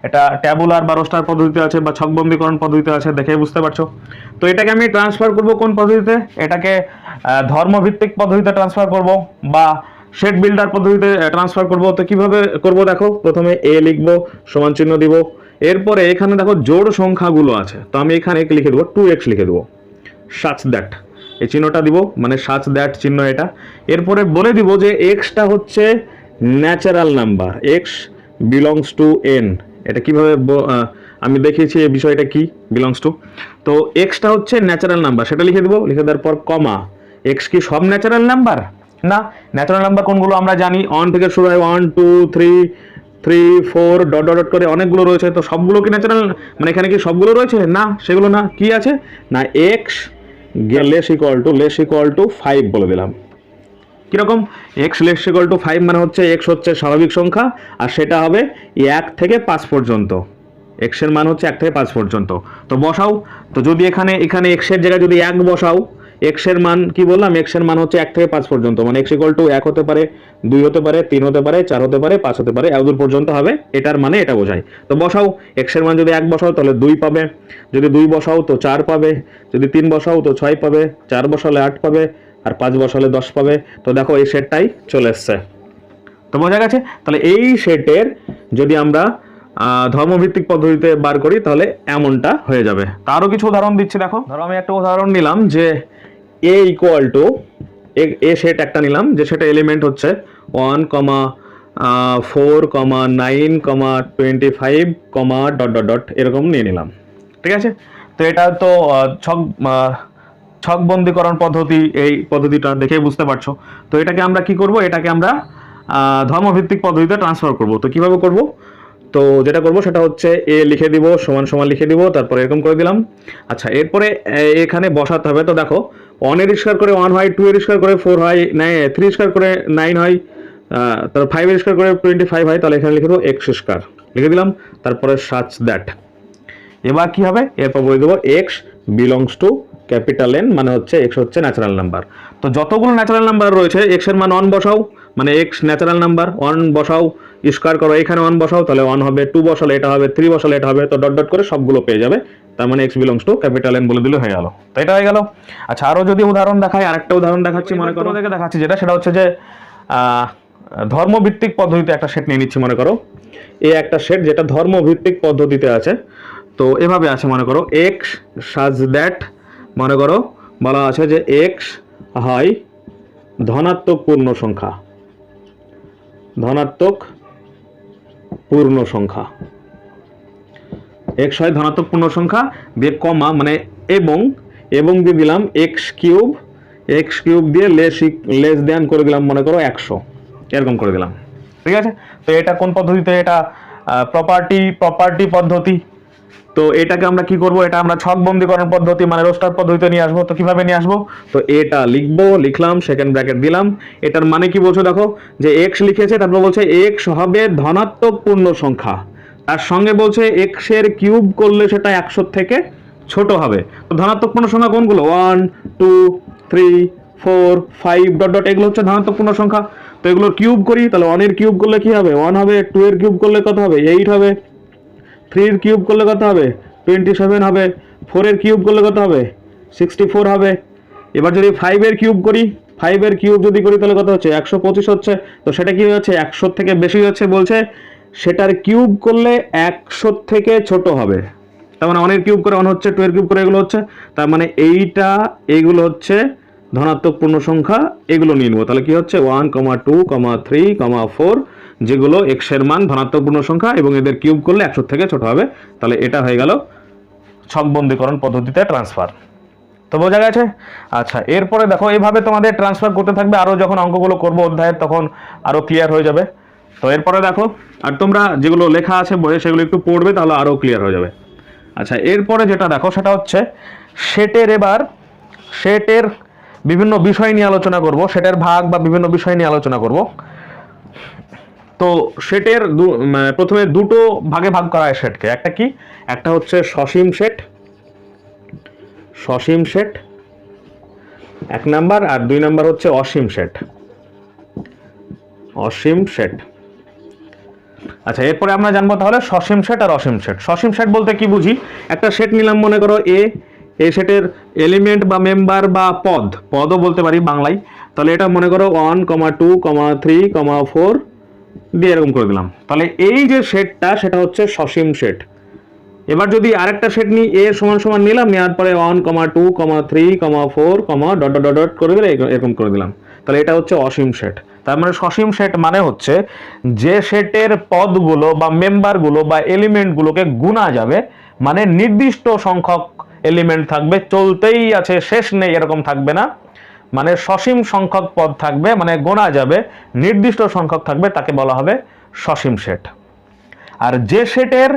এটা ট্যাবুলার বা রোস্টার পদ্ধতিতে আছে, বা ছকবন্দীকরণ পদ্ধতিতে আছে, দেখে বুঝতে পারছো। তো এটাকে আমি ট্রান্সফার করব কোন পদ্ধতিতে, এটাকে ধর্মভিত্তিক পদ্ধতিতে ট্রান্সফার করব বা সেট বিল্ডার পদ্ধতিতে ট্রান্সফার করব। তো কিভাবে করব দেখো, প্রথমে এ লিখবো, সমান চিহ্ন দিব, এরপরে এখানে দেখো জোড় সংখ্যাগুলো আছে, তো আমি এখানে লিখে দেবো 2x লিখে দেবো, such that এই চিহ্নটা দিব, মানে such that চিহ্ন এটা। এরপরে বলে দিব যে এক্সটা হচ্ছে natural number, x belongs to N. এটা কিভাবে আমি দেখিয়েছি এই বিষয়টা কি বিলংস টু। তো এক্সটা হচ্ছে ন্যাচারাল নাম্বার, সেটা লিখে দেবো, লিখে দেওয়ার পর কমা, এক্স কি সব ন্যাচারাল নাম্বার না, ন্যাচারাল নাম্বার কোনগুলো আমরা জানি, 1 থেকে শুরু হয়, 1 2 3 4 ডট ডট করে অনেকগুলো রয়েছে। তো সবগুলো কি ন্যাচারাল, মানে এখানে কি সবগুলো রয়েছে না, সেগুলো না, কি আছে না, এক্স লেস ইকুয়াল টু 5 বলে দিলাম। কিরকম, এক্স লেস ইকুয়াল টু 5 মানে হচ্ছে এক্স হচ্ছে স্বাভাবিক সংখ্যা, আর সেটা হবে 1 থেকে 5 পর্যন্ত, এক্স এর মান হচ্ছে 1 থেকে 5 পর্যন্ত। তো বসাও, তো যদি এখানে এক্স এর জায়গায় যদি 1 বসাও, এক্স এর মান কি বললাম, এক্স এর মান হচ্ছে 1 থেকে 5 পর্যন্ত, মানে এক্স ইকুয়াল টু 1 হতে পারে, 2 হতে পারে, 3 হতে পারে, 4 হতে পারে, 5 হতে পারে, এতদূর পর্যন্ত হবে, এটার মানে এটা বোঝায়। তো বসাও, এক্স এর মান যদি 1 বসাও তাহলে 2 পাবে, যদি 2 বসাও তো 4 পাবে, যদি 3 বসাও তো 6 পাবে, 4 বসালে 8 পাবে, আর 5 বসালে 10 পাবে। তো দেখো এই সেটটাই চলে এসছে, তো বোঝা গেছে। তাহলে এই সেটের যদি আমরা ধর্মভিত্তিক পদ্ধতিতে বার করি তাহলে এমনটা হয়ে যাবে। তারও কিছু উদাহরণ দিচ্ছি দেখো। ধরো আমি একটা উদাহরণ নিলাম যে এ ইকুয়াল টু এ সেট একটা নিলাম, যে সেটা এলিমেন্ট হচ্ছে 1, 4, 9, 25, ডট ডট ডট এরকম নিয়ে নিলাম, ঠিক আছে। তো এটা তো ছকবন্দীকরণ পদ্ধতি, এই পদ্ধতিটা দেখে বুঝতে পারছো। তো এটাকে আমরা কি করব, এটাকে আমরা ধর্মভিত্তিক পদ্ধতিতে ট্রান্সফার করব। তো কিভাবে করব, তো যেটা করব সেটা হচ্ছে এ লিখে দিব, সমান সমান লিখে দিব, তারপরে এরকম করে দিলাম। আচ্ছা, এরপরে এখানে বসাতে হবে। তো দেখো 1 এর স্কয়ার করে 1 হয়, 2 এর স্কয়ার করে 4 হয়, 3 স্কয়ার করে 9 হয়, তারপর 5 এর স্কয়ার করে 25 হয়। তাহলে এখানে লিখে দেবো এক্স স্কয়ার, লিখে দিলাম, তারপরে such that। এবার কি হবে, এরপর বলে দেবো x belongs to capital N, মানে হচ্ছে এক্স হচ্ছে ন্যাচারাল নাম্বার। তো যতগুলো ন্যাচারাল নাম্বার রয়েছে, এক্স এর মান 1 বসাও, মানে এক্স ন্যাচারাল নাম্বার, 1 বসাও, স্কয়ার করো, এখানে 1 বসাও তাহলে 1 হবে, 2 বসালে এটা হবে, 3 বসালে এটা হবে, তো ডট ডট করে সবগুলো পেয়ে যাবে। তার মানে x belongs to capital N বলে দিলে হয়ে গেল। তো এটা হয়ে গেল। আচ্ছা, আরো যদি উদাহরণ দেখাই, আরেকটা উদাহরণ দেখাচ্ছি, মনে করো দেখাচ্ছি সেটা হচ্ছে যে ধর্মভিত্তিক পদ্ধতিতে একটা সেট নিয়ে নিচ্ছি। মনে করো এই একটা সেট যেটা ধর্মভিত্তিক পদ্ধতিতে আছে, তো এভাবে আছে, মনে করো এক্স সাজ দ্যাট, মনে করো বলা আছে যে এক্স হয় ধনাত্মক পূর্ণ সংখ্যা, ধনাত্মক পূর্ণ সংখ্যা, এক্স হয় ধনাত্মক পূর্ণ সংখ্যা দিয়ে কমা, মানে এবং দিয়ে দিলাম এক্স কিউব দিয়ে লেস দেন করে দিলাম, মনে করো 100, এরকম করে দিলাম, ঠিক আছে। তো এটা কোন পদ্ধতিতে, এটা প্রপার্টি পদ্ধতি। তো তো এটাকে আমরা কি করব, এটা আমরা ছকবন্দীকরণ পদ্ধতি মানে রোস্টার পদ্ধতিতে নিয়ে আসবো। তো কিভাবে নিয়ে আসবো, তো এটা লিখবো, লিখলাম, সেকেন্ড ব্র্যাকেট দিলাম। এটার মানে কি বলছো দেখো, যে এক্স লিখেছে, তারপর বলছে এক্স হবে ধনাত্মক পূর্ণ সংখ্যা, তার সঙ্গে বলছে এক্স এর কিউব করলে সেটা 100 থেকে ছোট হবে। তো ধনাত্মক পূর্ণ সংখ্যা কোনগুলো, 1 2 3 4 5 ডট ডট, এগুলো হচ্ছে ধনাত্মক পূর্ণ সংখ্যা। তো এগুলোর কিউব করি, তাহলে 1 এর কিউব করলে কি হবে, 1 হবে। 2 এর কিউব করলে কত হবে, 8 হবে। 3 এর কিউব করলে কত হবে, 27 হবে। 4 এর কিউব করলে কত হবে, 64 হবে। এবার যদি 5 এর কিউব করি, 5 এর কিউব যদি করি তাহলে কত হচ্ছে, 125 হচ্ছে। তো সেটা কি হচ্ছে, 100 থেকে বেশি হচ্ছে, বলছে সেটার কিউব করলে 100 থেকে ছোট হবে। তার মানে 1 এর কিউব করে 1 হচ্ছে, 2 এর কিউব করে এগুলো হচ্ছে, তার মানে এইগুলো হচ্ছে ধনাত্মক পূর্ণ সংখ্যা, এগুলো নিয়ে নেবো। তাহলে কি হচ্ছে 1, 2, 3, 4, যেগুলো এক্স এর মান ধনাত্মক পূর্ণ সংখ্যা এবং এদের কিউব করলে 100 থেকে ছোট হবে। তাহলে এটা হয়ে গেল ছকবন্দীকরণ পদ্ধতিতে ট্রান্সফার। তো বোঝা গেছে। আচ্ছা, এরপরে দেখো এইভাবে তোমাদের ট্রান্সফার করতে থাকবে, আরও যখন অঙ্কগুলো করবো অধ্যায়ের তখন আরও ক্লিয়ার হয়ে যাবে। তো এরপরে দেখো, আর তোমরা যেগুলো লেখা আছে বইয়ে সেগুলো একটু পড়বে, তাহলে আরও ক্লিয়ার হয়ে যাবে। আচ্ছা, এরপরে যেটা দেখো সেটা হচ্ছে সেটের বিভিন্ন বিষয় নিয়ে আলোচনা করব, সেটের ভাগ বা বিভিন্ন বিষয় নিয়ে আলোচনা করব। তো সেটের প্রথমে দুটো ভাগে ভাগ করা হয় সেটকে। একটা কি, একটা হচ্ছে সসীম সেট 1 নাম্বার, আর 2 নাম্বার হচ্ছে অসীম সেট। আচ্ছা, এরপরে আমরা জানবো তাহলে সসীম সেট আর অসীম সেট। সসীম সেট বলতে কি বুঝি, একটা সেট নিলাম, মনে করো এই সেটের এলিমেন্ট বা মেম্বার বা পদও বলতে পারি বাংলায়। তাহলে এটা মনে করো 1, 2, 3, 4 দিয়ে এরকম করে দিলাম। তাহলে এই যে সেটটা, সেটা হচ্ছে সসীম সেট। এবার যদি আরেকটা সেট নিই, এ সমান সমান নিলাম, নেওয়ার পরে 1, 2, 3, 4 ডট ডট ডট করে দিলে এরকম করে দিলাম, তাহলে এটা হচ্ছে অসীম সেট। তার মানে সসীম সেট মানে হচ্ছে যে সেটের পদগুলো বা মেম্বারগুলো বা এলিমেন্টগুলোকে গুণা যাবে, মানে নির্দিষ্ট সংখ্যক এলিমেন্ট থাকবে, চলতেই আছে, শেষ নেই, এরকম থাকবে না। মানে সসীম সংখ্যক পদ থাকবে, মানে গোনা যাবে, নির্দিষ্ট সংখ্যক থাকবে, তাকে বলা হবে সসীম সেট। আর যে সেটের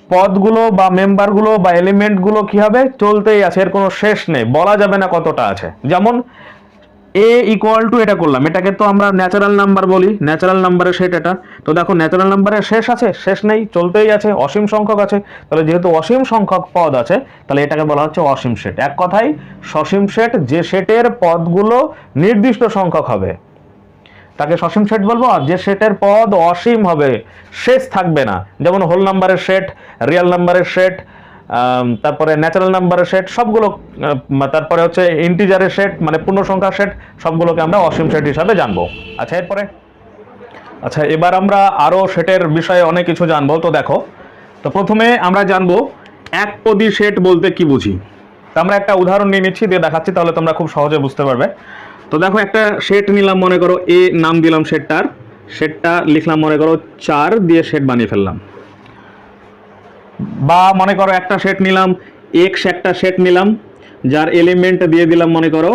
পদগুলো বা মেম্বারগুলো বা এলিমেন্টগুলো কি হবে, চলতেই আছে, এর কোনো শেষ নেই, বলা যাবে না কতটা আছে। যেমন এ ইকুয়াল টু, এটা করলাম, এটাকে তো আমরা ন্যাচারাল নাম্বার বলি, ন্যাচারাল নাম্বারের সেট এটা। তো দেখো ন্যাচারাল নাম্বারের শেষ আছে, শেষ নেই, চলতেই আছে, অসীম সংখ্যক আছে। তাহলে যেহেতু অসীম সংখ্যক পদ আছে, তাহলে এটাকে বলা হচ্ছে অসীম সেট। এক কথায় সসীম সেট যে সেটের পদগুলো নির্দিষ্ট সংখ্যক হবে তাকে সসীম সেট বলবো। আর যে সেটের পদ অসীম হবে, শেষ থাকবে না, যেমন হোল নাম্বারের সেট, রিয়েল নাম্বারের সেট, তারপরে ন্যাচারাল নাম্বারের সেট, সবগুলো, তারপরে হচ্ছে ইন্টিজারের সেট মানে পূর্ণ সংখ্যার সেট, সবগুলোকে আমরা অসীম সেট হিসাবে জানবো। আচ্ছা, এবার আমরা আরো সেটের বিষয়ে অনেক কিছু জানবো। তো দেখো, তো প্রথমে আমরা জানবো একপদী সেট বলতে কি বুঝি। তো আমরা একটা উদাহরণ নিয়ে নিচ্ছি, দিয়ে দেখাচ্ছি, তাহলে তোমরা খুব সহজে বুঝতে পারবে। তো দেখো, একটা সেট নিলাম, মনে করো এ নাম দিলাম সেটটা লিখলাম, মনে করো 4 দিয়ে সেট বানিয়ে ফেললাম। বা মনে করো একটা সেট নিলাম এক্স, একটা সেট নিলাম যার এলিমেন্ট দিয়ে দিলাম মনে করো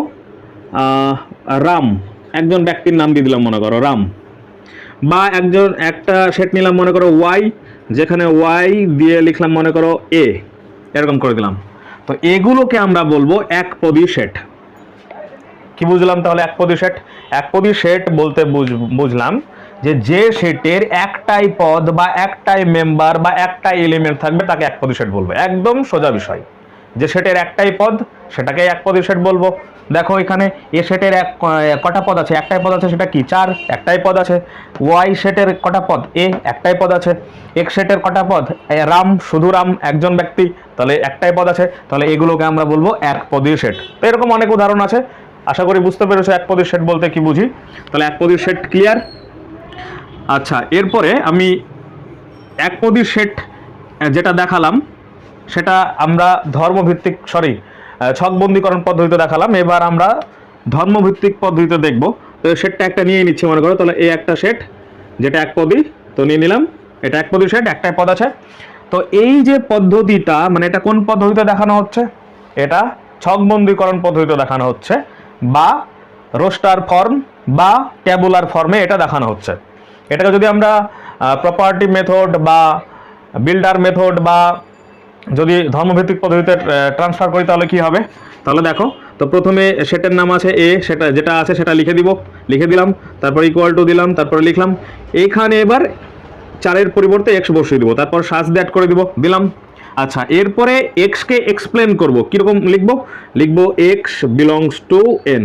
রাম, একজন ব্যক্তির নাম দিয়ে দিলাম মনে করো রাম। বা একটা সেট নিলাম মনে করো ওয়াই, যেখানে ওয়াই দিয়ে লিখলাম মনে করো এ, এরকম করে দিলাম। তো এগুলোকে আমরা বলবো একপদী সেট। কি বুঝলাম তাহলে একপদী সেট বলতে বুঝলাম যে সেটের একটাই পদ বা একটাই মেম্বার বা একটাই এলিমেন্ট থাকবে, তাকে একপদী সেট বলবো। একদম সোজা বিষয়, যে সেটের একটাই পদ সেটাকে একপদী সেট বলবো। দেখো এখানে এ সেটের কটা পদ আছে, একটাই পদ আছে, সেটা কি 4, একটাই পদ আছে। ওয়াই সেটের কটা পদ, এ, একটাই পদ আছে। এক্স সেটের কটা পদ, রাম, শুধু রাম, একজন ব্যক্তি, তাহলে একটাই পদ আছে। তাহলে এগুলোকে আমরা বলবো একপদী সেট। তো এরকম অনেক উদাহরণ আছে, আশা করি বুঝতে পেরেছো একপদী সেট বলতে কি বুঝি। তাহলে একপদী সেট ক্লিয়ার। আচ্ছা, এরপরে আমি একপদী সেট যেটা দেখালাম সেটা আমরা ছকবন্দীকরণ পদ্ধতিতে দেখালাম। এবার আমরা ধর্মভিত্তিক পদ্ধতিতে দেখব। তো সেটটা একটা নিয়ে নিচ্ছি মনে করো, তাহলে এই একটা সেট যেটা একপদী, তো নিয়ে নিলাম, এটা একপদী সেট, একটাই পদ আছে। তো এই যে পদ্ধতিটা, মানে এটা কোন পদ্ধতিতে দেখানো হচ্ছে, এটা ছকবন্দীকরণ পদ্ধতিতে দেখানো হচ্ছে, বা রোস্টার ফর্ম বা ট্যাবুলার ফর্মে এটা দেখানো হচ্ছে। এটাকে যদি আমরা প্রপার্টি মেথড বা বিল্ডার মেথড বা যদি ধর্মভিত্তিক পদ্ধতিতে ট্রান্সফার করি তাহলে কি হবে, তাহলে দেখো, তো প্রথমে সেটের নাম আছে এ, সেটা যেটা আছে সেটা লিখে দিলাম, তারপর ইকুয়াল টু দিলাম, তারপরে লিখলাম, এইখানে এবার 4-এর পরিবর্তে এক্স বসিয়ে দিব, তারপর সাজ দিয়ে অ্যাড করে দিলাম। আচ্ছা, এরপরে এক্সকে এক্সপ্লেন করব, কীরকম লিখবো এক্স বিলংস টু এন,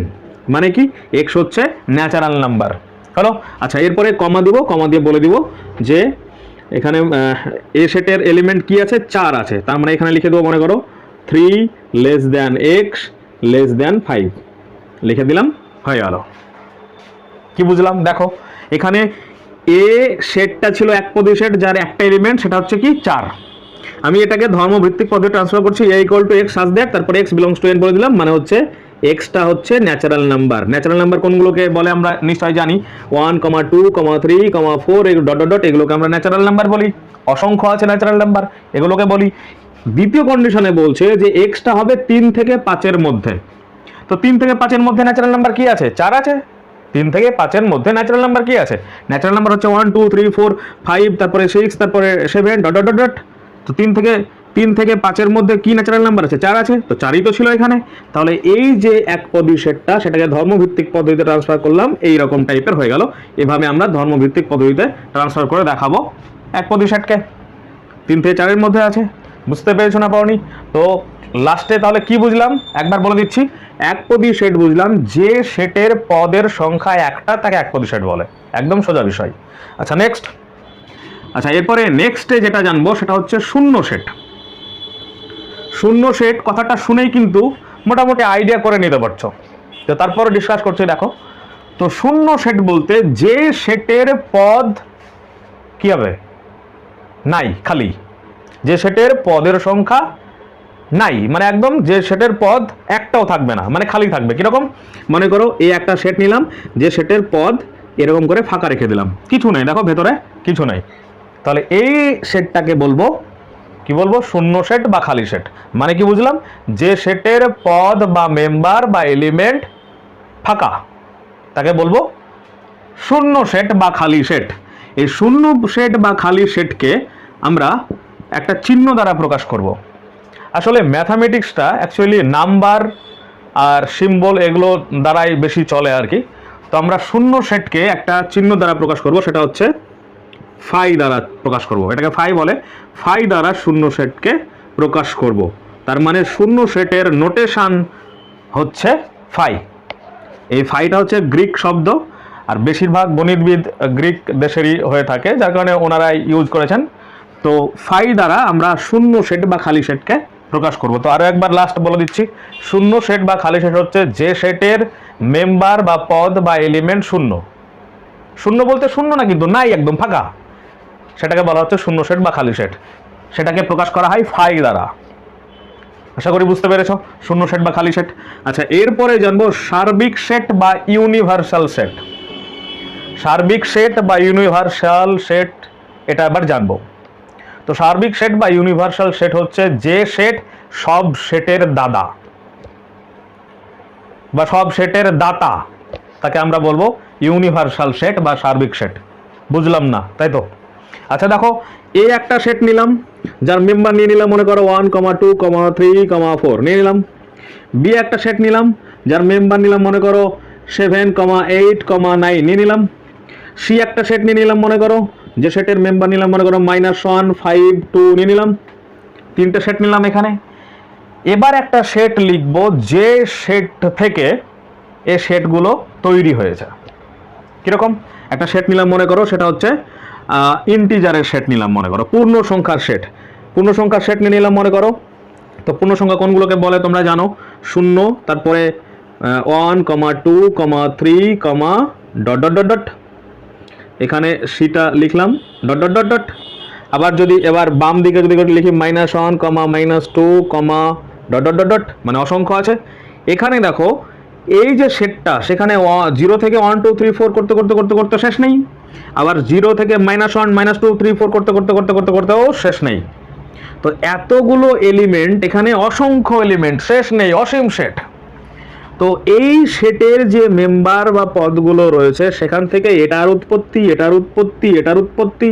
মানে কি এক্স হচ্ছে ন্যাচারাল নাম্বার। হলো। আচ্ছা, এরপরে কমা দিব, কমা দিয়ে বলে দিব যে এখানে এ সেটের এলিমেন্ট কি আছে, 4 আছে, তার মানে এখানে লিখে দেবো, মনে করো 3 less than x less than 5, লিখে দিলাম, হয়ে গেল। কি বুঝলাম, দেখো এখানে এ সেটটা ছিল একপদী সেট, যার একটা এলিমেন্ট সেটা হচ্ছে কি 4। আমি এটাকে ধর্মভিত্তিক পদ্ধতি ট্রান্সফার করছি, এ ইকুয়াল টু এক্স সাজ দেখ, তারপরে এক্স বিলংস টু এন বলে দিলাম, মানে হচ্ছে এক্সটা হচ্ছে ন্যাচারাল নাম্বার। ন্যাচারাল নাম্বার কোনগুলোকে বলে আমরা নিশ্চয়ই জানি, 1, 2, 3, 4 ডট ডট ডট, এগুলোকে আমরা ন্যাচারাল নাম্বার বলি। অসংখ্য আছে ন্যাচারাল নাম্বার, এগুলোকে বলি। দ্বিতীয় কন্ডিশনে বলছে যে এক্সটা হবে 3 থেকে 5-এর মধ্যে। তো 3 থেকে 5-এর মধ্যে ন্যাচারাল নাম্বার কি আছে, 4 আছে। 3 থেকে 5-এর মধ্যে ন্যাচারাল নাম্বার কি আছে, ন্যাচারাল নাম্বার হচ্ছে 1, 2, 3, 4, 5, তারপরে 6, তারপরে 7 ডট ডট ডট। তো 3 থেকে 5-এর মধ্যে কি ন্যাচারাল নাম্বার আছে, 4 আছে, তো 4ই তো ছিল এখানে। তাহলে এই যে একপদী সেটটা, সেটাকে ধর্মভিত্তিক পদ্ধতিতে ট্রান্সফার করলাম, এই রকম টাইপের হয়ে গেল। এভাবে আমরা ধর্মভিত্তিক পদ্ধতিতে ট্রান্সফার করে দেখাবো একপদী সেটকে। 3 থেকে 4-এর মধ্যে আছে, বুঝতে পেরেছো না পাওনি? তো লাস্টে তাহলে কি বুঝলাম একবার বলে দিচ্ছি, একপদী সেট বুঝলাম যে সেটের পদের সংখ্যা একটা, তাকে একপদী সেট বলে, একদম সোজা বিষয়। আচ্ছা নেক্সট, আচ্ছা এরপরে নেক্সটে যেটা জানবো সেটা হচ্ছে শূন্য সেট। শূন্য সেট কথাটা শুনেই কিন্তু মোটামুটি আইডিয়া করে নিতে পারছো, তো তারপরে ডিসকাস করছি। দেখো, তো শূন্য সেট বলতে যে সেটের পদ কি হবে, নাই, খালি। যে সেটের পদের সংখ্যা নাই, মানে একদম যে সেটের পদ একটাও থাকবে না, মানে খালি থাকবে। কিরকম, মনে করো এই একটা সেট নিলাম, যে সেটের পদ এরকম করে ফাঁকা রেখে দিলাম, কিছু নেই, দেখো ভেতরে কিছু নেই, তাহলে এই সেটটাকে বলবো কি বলবো, শূন্য সেট বা খালি সেট। মানে কি বুঝলাম, যে সেটের পদ বা মেম্বার বা এলিমেন্ট ফাঁকা, তাকে বলবো শূন্য সেট বা খালি সেট। এই শূন্য সেট বা খালি সেটকে আমরা একটা চিহ্ন দ্বারা প্রকাশ করব। আসলে ম্যাথামেটিক্সটা অ্যাকচুয়ালি নাম্বার আর সিম্বল এগুলো দ্বারাই বেশি চলে আর কি। তো আমরা শূন্য সেটকে একটা চিহ্ন দ্বারা প্রকাশ করব, সেটা হচ্ছে ফাই দ্বারা প্রকাশ করব। এটাকে ফাই বলে, ফাই দ্বারা শূন্য সেটকে প্রকাশ করব। তার মানে শূন্য সেটের নোটেশন হচ্ছে ফাই। এই ফাইটা হচ্ছে গ্রিক শব্দ, আর বেশিরভাগ গণিতবিদ গ্রিক দেশেরই হয়ে থাকে, যার কারণে ওনারাই ইউজ করেছেন। তো ফাই দ্বারা আমরা শূন্য সেট বা খালি সেটকে প্রকাশ করব। তো আরও একবার লাস্ট বলে দিচ্ছি, শূন্য সেট বা খালি সেট হচ্ছে যে সেটের মেম্বার বা পদ বা এলিমেন্ট শূন্য। শূন্য বলতে শূন্য না কিন্তু, নাই, একদম ফাঁকা, সেটাকে বলা হচ্ছে শূন্য সেট বা খালি সেট। সেটাকে প্রকাশ করা হয় ফাই দ্বারা। আশা করি বুঝতে পেরেছো শূন্য সেট বা খালি সেট। আচ্ছা, এরপরে জানবো সার্বিক সেট বা ইউনিভার্সাল সেট। সার্বিক সেট বা ইউনিভার্সাল সেট, এটা আবার জানবো। তো সার্বিক সেট বা ইউনিভার্সাল সেট হচ্ছে যে সেট সব সেটের দাদা বা সব সেটের দাতা, তাকে আমরা বলবো ইউনিভার্সাল সেট বা সার্বিক সেট। বুঝলাম না, তাই তো? আচ্ছা দেখো, এ একটা সেট নিলাম, যার মেম্বার নিয়ে নিলাম মনে করো 1, 2, 3, 4 নিয়ে নিলাম। বি একটা সেট নিলাম, যার মেম্বার নিলাম মনে করো 7, 8, 9 নিয়ে নিলাম। সি একটা সেট নিয়ে নিলাম মনে করো, যে সেটের মেম্বার নিলাম মনে করো -1, 5, 2 নিয়ে নিলাম। 3টে সেট নিলাম এখানে। এবার একটা সেট লিখব যে সেট থেকে এই সেটগুলো তৈরি হয়েছে। কিরকম, একটা সেট নিলাম মনে করো, সেটা হচ্ছে ইন্টিজারের সেট নিলাম মনে করো, পূর্ণ সংখ্যার সেট। পূর্ণ সংখ্যার সেট নিয়ে নিলাম মনে করো। তো পূর্ণ সংখ্যা কোনগুলোকে বলে তোমরা জানো, 0, তারপরে 1, 2, 3, ডট ডট ডট ডট। এখানে সিটা লিখলাম ডট ডট ডট ডট। আবার যদি এবার বাম দিকে যদি লিখি -1, -2, ডট ডট ডট ডট, মানে অসংখ্য আছে। এখানে দেখো এই যে সেটটা, সেখানে 0 থেকে 1, 2, 3, 4 করতে করতে করতে করতে শেষ নেই। আবার 0 থেকে -1, -2, 3, 4 করতে করতে করতে করতে করতেও শেষ নেই। তো এতগুলো এলিমেন্ট, এখানে অসংখ্য এলিমেন্ট, শেষ নেই, অসীম সেট। তো এই সেটের যে মেম্বার বা পদগুলো রয়েছে, সেখান থেকে এটার উৎপত্তি, এটার উৎপত্তি, এটার উৎপত্তি,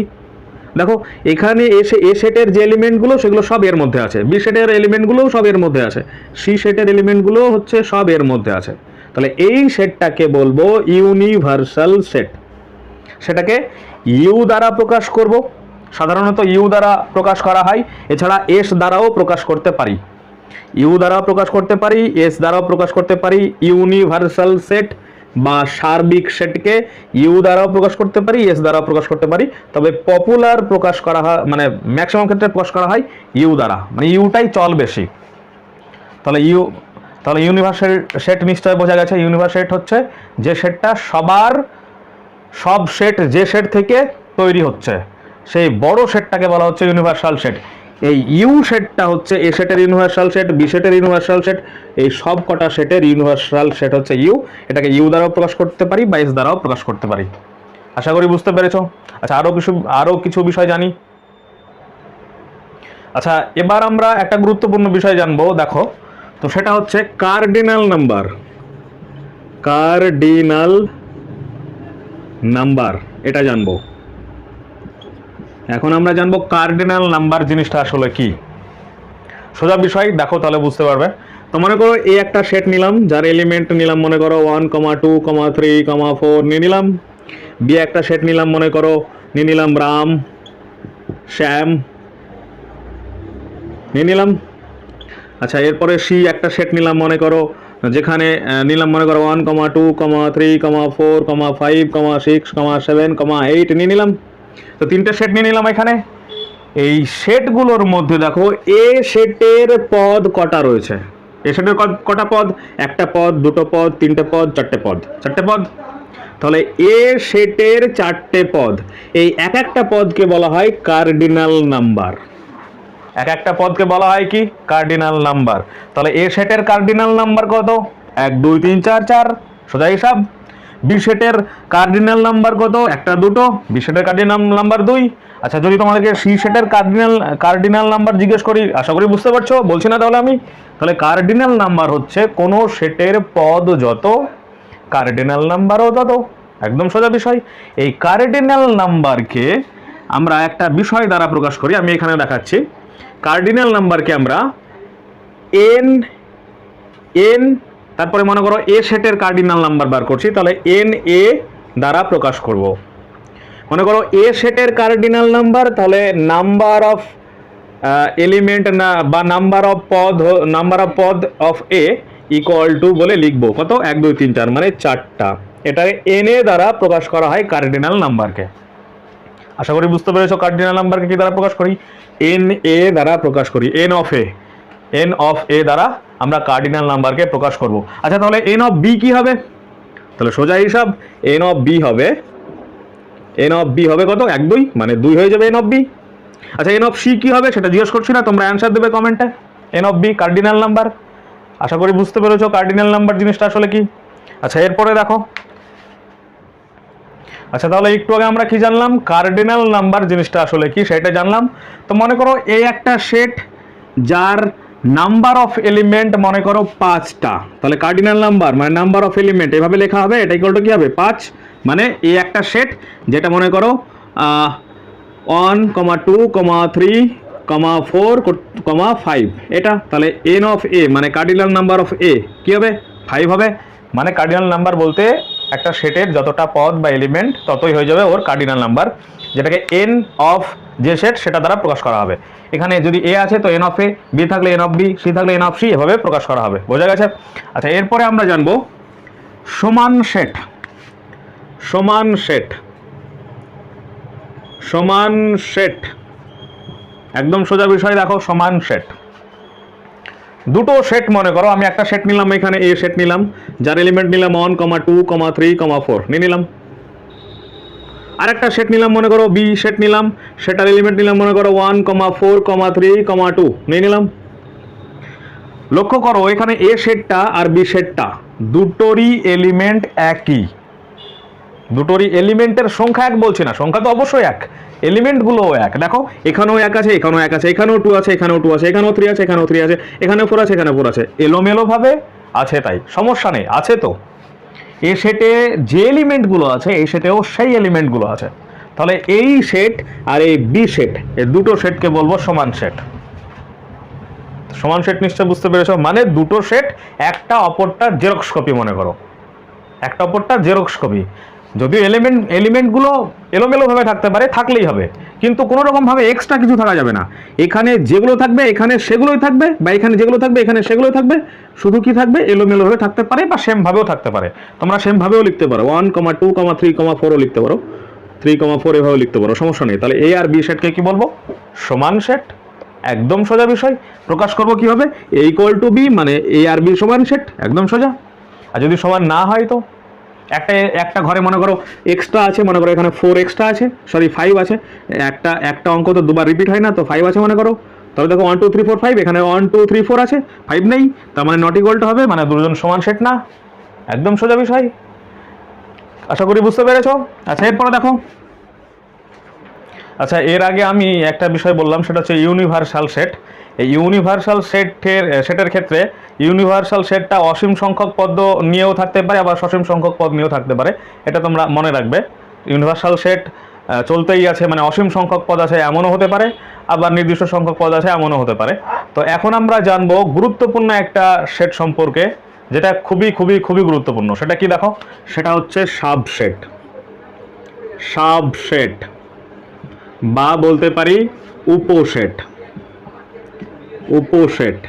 দেখো এখানে এ সেটের যে এলিমেন্টগুলো সেগুলো সব এর মধ্যে আছে, বি সেটের এলিমেন্টগুলোও সব এর মধ্যে আছে, সি সেটের এলিমেন্টগুলো হচ্ছে সব এর মধ্যে আছে। তাহলে এই সেটটাকে বলবো ইউনিভার্সাল সেট। সেটাকে ইউ দ্বারা প্রকাশ করব, সাধারণত ইউ দ্বারা প্রকাশ করা হয়, এছাড়া এস দ্বারাও প্রকাশ করতে পারি, ইউ দ্বারাও প্রকাশ করতে পারি, এস দ্বারাও প্রকাশ করতে পারি। ইউনিভার্সাল সেট বা সার্বিক সেটকে ইউ দ্বারাও প্রকাশ করতে পারি, এস দ্বারাও প্রকাশ করতে পারি, তবে পপুলার প্রকাশ করা হয়, মানে ম্যাক্সিমাম ক্ষেত্রে প্রকাশ করা হয় ইউ দ্বারা, মানে ইউটাই চল বেশি। তাহলে ইউনিভার্সাল সেট নিশ্চয় বোঝা গেছে। ইউনিভার্সাল সেট হচ্ছে যে সেটটা সব সেট যে সেট থেকে তৈরি হচ্ছে সেই বড় সেটটাকে বলা হচ্ছে ইউনিভার্সাল সেট। এই ইউ সেটটা হচ্ছে এ সেটের ইউনিভার্সাল সেট, বি সেটের ইউনিভার্সাল সেট, এই সব কটা সেটের ইউনিভার্সাল সেট হচ্ছে ইউ। এটাকে ইউ দ্বারাও প্রকাশ করতে পারি বা এস দ্বারাও প্রকাশ করতে পারি। আশা করি বুঝতে পেরেছো। আচ্ছা, আরো কিছু বিষয় জানি। আচ্ছা, এবার আমরা একটা গুরুত্বপূর্ণ বিষয় জানবো, দেখো তো সেটা হচ্ছে কার্ডিনাল নাম্বার। কার্ডিনাল নাম্বার এটা জানবো। এখন আমরা জানবো কার্ডিনাল নাম্বার জিনিসটা আসলে কি। সোজা বিষয়, দেখো তাহলে বুঝতে পারবে। তো মনে করো এই একটা সেট নিলাম, যার এলিমেন্ট নিলাম মনে করো 1, 2, 3, 4 নিয়ে নিলাম। বি একটা সেট নিলাম, মনে করো নিয়ে নিলাম রাম, শ্যাম নিয়ে নিলাম। আচ্ছা, এরপরে সি একটা সেট নিলাম, মনে করো যেখানে নিলাম মনে করো 1, 2, 3, 4, 5, 6, 7, 8 নিয়ে নিলাম। তো তিনটে সেট নিয়ে নিলাম এখানে। এই সেটগুলোর মধ্যে দেখো এ সেটের পদ কটা রয়েছে। এ সেটের কটা পদ? একটা পদ, দুটো পদ, তিনটে পদ, চারটে পদ। চারটে পদ। তাহলে এ সেটের চারটে পদ, এই এক একটা পদকে বলা হয় কার্ডিনাল নাম্বার। এক একটা পদকে বলা হয় কি? Cardinal number. তাহলে এ সেটের কার্ডিনাল নাম্বার কত? 1, 2, 3, 4, 4, সোজা হিসাব। বি সেটের কার্ডিনাল নাম্বার কত? একটা, দুটো, বি সেটের কার্ডিনাল নাম্বার 2। আচ্ছা, যদি তোমাদেরকে সি সেটের কার্ডিনাল নাম্বার জিজ্ঞেস করি, আশা করি বুঝতে পারছো, বলছি না তাহলে আমি। তাহলে কার্ডিনাল নাম্বার হচ্ছে কোন সেটের পদ যত, কার্ডিনাল নাম্বারও তত। একদম সোজা বিষয়। এই কার্ডিনাল নাম্বারকে আমরা একটা বিষয় দ্বারা প্রকাশ করি, আমি এখানে দেখাচ্ছি। কার্ডিনাল নাম্বারকে আমরা এন তারপরে মনে করো এ সেটের কার্ডিনাল নাম্বার বার করছি, তাহলে এন এ দ্বারা প্রকাশ করব। মনে করো এ সেটের কার্ডিনাল নাম্বার, তাহলে নাম্বার অফ এলিমেন্ট না বা নাম্বার অফ পদ অফ এ ইকুয়াল টু বলে লিখবো কত? 1, 2, 3, 4, মানে 4টা। এটাকে এন এ দ্বারা প্রকাশ করা হয় কার্ডিনাল নাম্বারকে। আশা করি বুঝতে পেরেছো কার্ডিনাল নাম্বারকে কি দ্বারা প্রকাশ করি? এন এ দ্বারা প্রকাশ করি। এন অফ এ দ্বারা আমরা কার্ডিনাল নাম্বারকে প্রকাশ করব। আচ্ছা, তাহলে এন অফ বি কি হবে? তাহলে সোজা হিসাব, এন অফ বি হবে কত? 1, 2, মানে 2 হয়ে যাবে এন অফ বি। আচ্ছা, এন অফ সি কি হবে সেটা জিজ্ঞেস করছি না, তোমরা অ্যান্সার দেবে কমেন্টে। N of B cardinal number. আশা করি বুঝতে পেরেছো কার্ডিনাল নাম্বার জিনিসটা আসলে কি। আচ্ছা, এরপরে দেখো। আচ্ছা, তাহলে একটু আগে আমরা কি জানলাম? কার্ডিনাল নাম্বার জিনিসটা আসলে কি সেটা জানলাম। তো মনে করো এই একটা সেট যার নাম্বার অফ এলিমেন্ট মনে করো 5টা, তাহলে কার্ডিনাল নাম্বার মানে নাম্বার অফ এলিমেন্ট এভাবে লেখা হবে। এটা ইকুয়াল টু কি হবে? 5। মানে এই একটা সেট যেটা মনে করো 1, 2, 3, 4, 5 এটা, তাহলে এন অফ এ মানে কার্ডিনাল নাম্বার অফ এ কি হবে? 5 হবে। মানে কার্ডিনাল নাম্বার বলতে একটা সেটের যতটা পদ বা এলিমেন্ট ততই হয়ে যাবে ওর কার্ডিনাল নাম্বার, যেটাকে এন অফ যে সেট সেটা দ্বারা প্রকাশ করা হবে। এখানে যদি এ আছে তো এন অফ এ, বি থাকলে এন অফ বি, সি থাকলে এন অফ সি, এভাবে প্রকাশ করা হবে। বোঝা গেছে? আচ্ছা, এরপরে আমরা জানবো সমান সেট। সমান সেট একদম সোজা বিষয়। দেখো, সমান সেট, দুটো সেট মনে করো, আমি একটা সেট নিলাম এখানে এ সেট নিলাম, যার এলিমেন্ট নিলাম 1, 2, 3, 4 নিয়ে নিলাম। আরেকটা সেট নিলাম মনে করো বি সেট নিলাম, সেটার এলিমেন্ট নিলাম মনে করো 1, 4, 3, 2 নিয়ে নিলাম। লক্ষ্য করো এখানে এ সেটটা আর বি সেটটা দুটোরই এলিমেন্ট একই। দুটোরই এলিমেন্টের সংখ্যা এক বলছি না, সংখ্যা তো অবশ্যই এক, এলিমেন্টগুলোও এক। দেখো এখানেও এক আছে, এখানেও এক আছে, এখানেও 2 আছে, এখানেও 2 আছে, এখানেও 3 আছে, এখানেও 3 আছে, এখানেও 4 আছে, এখানেও 4 আছে, এলোমেলোভাবে আছে, তাই সমস্যা নেই, আছে। তো এ সেটে যে এলিমেন্টগুলো আছে এই সেটেও সেই এলিমেন্টগুলো আছে। তাহলে এই সেট আর এই বি সেট, এই দুটো সেটকে বলবো সমান সেট। সমান সেট নিশ্চয় বুঝতে পেরেছো, মানে দুটো সেট একটা অপরটার জেরক্স কপি মনে করো, একটা অপরটার জেরক্স কপি। যদিও এলিমেন্টগুলো এলোমেলোভাবে থাকতে পারে, থাকলেই হবে, কিন্তু কোনো রকমভাবে এক্সট্রা কিছু থাকা যাবে না। এখানে যেগুলো থাকবে এখানে সেগুলোই থাকবে, বা এখানে যেগুলো থাকবে এখানে সেগুলোই থাকবে। শুধু কি থাকবে, এলোমেলোভাবে থাকতে পারে বা সেমভাবেও থাকতে পারে। তোমরা সেমভাবেও লিখতে পারো, 1, 2, 3, 4ও লিখতে পারো, 3, 4 এভাবেও লিখতে পারো, সমস্যা নেই। তাহলে এ আর বি সেটকে কি বলবো, সমান সেট। একদম সোজা বিষয়। প্রকাশ করবো কিভাবে, এ ইকুয়াল টু বি, মানে এ আর বি সমান সেট, একদম সোজা। আর যদি সমান না হয় তো একটা ঘরে মনে করো এক্সট্রা আছে, মনে করো এখানে 4 এক্সট্রা আছে, সরি 5 আছে, একটা অঙ্ক তো দুবার রিপিট হয় না, তো 5 আছে মনে করো। তাহলে দেখো 1, 2, 3, 4, 5, এখানে 1, 2, 3, 4 আছে, 5 নেই, তার মানে নট ইকুয়াল টু হবে, মানে দুজন সমান সেট না। একদম সোজা বিষয়, আশা করি বুঝতে পেরেছো। আচ্ছা এরপরে দেখো, আচ্ছা এর আগে আমি একটা বিষয় বললাম, সেটা হচ্ছে ইউনিভার্সাল সেট। এই ইউনিভার্সাল সেটের ক্ষেত্রে ইউনিভার্সাল সেটটা অসীম সংখ্যক পদ নিয়েও থাকতে পারে, আবার সসীম সংখ্যক পদ নিয়েও থাকতে পারে, এটা তোমরা মনে রাখবে। ইউনিভার্সাল সেট চলতেই আছে, মানে অসীম সংখ্যক পদ আছে এমনও হতে পারে, আবার নির্দিষ্ট সংখ্যক পদ আছে এমনও হতে পারে। তো এখন আমরা জানবো গুরুত্বপূর্ণ একটা সেট সম্পর্কে, যেটা খুবই খুবই খুবই গুরুত্বপূর্ণ। সেটা কি দেখো, সেটা হচ্ছে সাবসেট। সাবসেট বা বলতে পারি উপসেট। উপসেট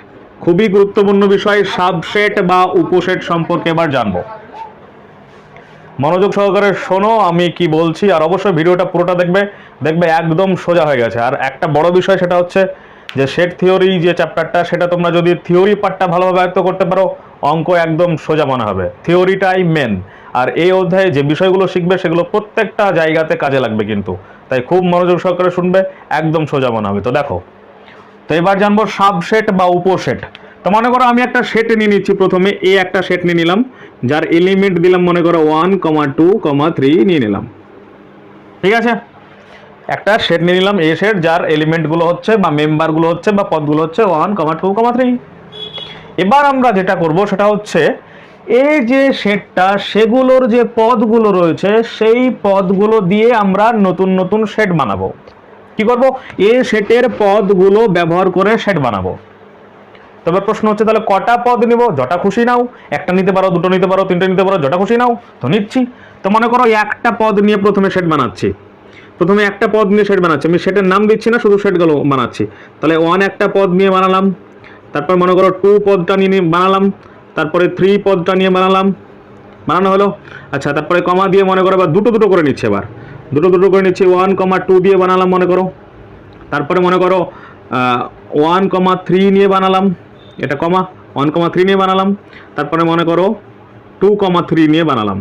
খুবই গুরুত্বপূর্ণ বিষয়। সাবসেট বা উপসেট সম্পর্কে এবার জানবো। মনোযোগ সহকারে শোনো আমি কি বলছি, আর অবশ্যই ভিডিওটা পুরোটা দেখবে একদম সোজা হয়ে গেছে। আর একটা বড় বিষয় সেটা হচ্ছে যে সেট থিওরি যে চ্যাপ্টারটা, সেটা তোমরা যদি থিওরি পার্টটা ভালোভাবে আয়ত্ত করতে পারো, অঙ্ক একদম সোজা মনে হবে। থিওরিটাই মেন। আর এই অধ্যায়ে যে বিষয়গুলো শিখবে সেগুলো প্রত্যেকটা জায়গাতে কাজে লাগবে কিন্তু, তাই খুব মনোযোগ সহকারে শুনবে, একদম সোজা মনে হবে। তো দেখো, তো এবার জানবো সাবসেট বা উপসেট। তো মনে করো আমি একটা সেট নিয়ে নিচ্ছি, প্রথমে এ একটা সেট নিয়ে নিলাম, যার এলিমেন্ট দিলাম মনে করো 1, 2, 3 নিয়ে নিলাম, ঠিক আছে। একটা সেট নিয়ে নিলাম, এ সেট, যার এলিমেন্টগুলো হচ্ছে বা মেম্বারগুলো হচ্ছে বা পদগুলো হচ্ছে 1, 2, 3। এবার আমরা যেটা করব সেটা হচ্ছে এই যে সেটটা, সেগুলোর যে পদগুলো রয়েছে সেই পদগুলো দিয়ে আমরা নতুন নতুন সেট বানাবো। কি করব, এ সেটের পদগুলো ব্যবহার করে সেট বানাবো। তবে প্রশ্ন হচ্ছে তাহলে কটা পদ নিব, যটা খুশি নাও, একটা নিতে পারো, দুটো নিতে পারো, তিনটে নিতে পারো, যটা খুশি নাও। তো নিচ্ছি। তো মনে করো একটা পদ নিয়ে প্রথমে সেট বানাচ্ছি, প্রথমে একটা পদ নিয়ে সেট বানাচ্ছি, আমি সেটের নাম দিচ্ছি না, শুধু সেটগুলো বানাচ্ছি। তাহলে 1 একটা পদ নিয়ে বানালাম, তারপর মনে করো 2 পদটা নিয়ে বানালাম, তারপরে 3 পদটা নিয়ে বানালাম, বানানো হলো। আচ্ছা তারপরে কমা দিয়ে মনে করো এবার দুটো দুটো করে নিচ্ছে, এবার দুটো দুটো করে নিচ্ছি, 1, 2 দিয়ে বানালাম মনে করো। তারপরে মনে করো 1, 3 নিয়ে বানালাম, এটা কমা, 1, 3 নিয়ে বানালাম। তারপরে মনে করো 2, 3 নিয়ে বানালাম।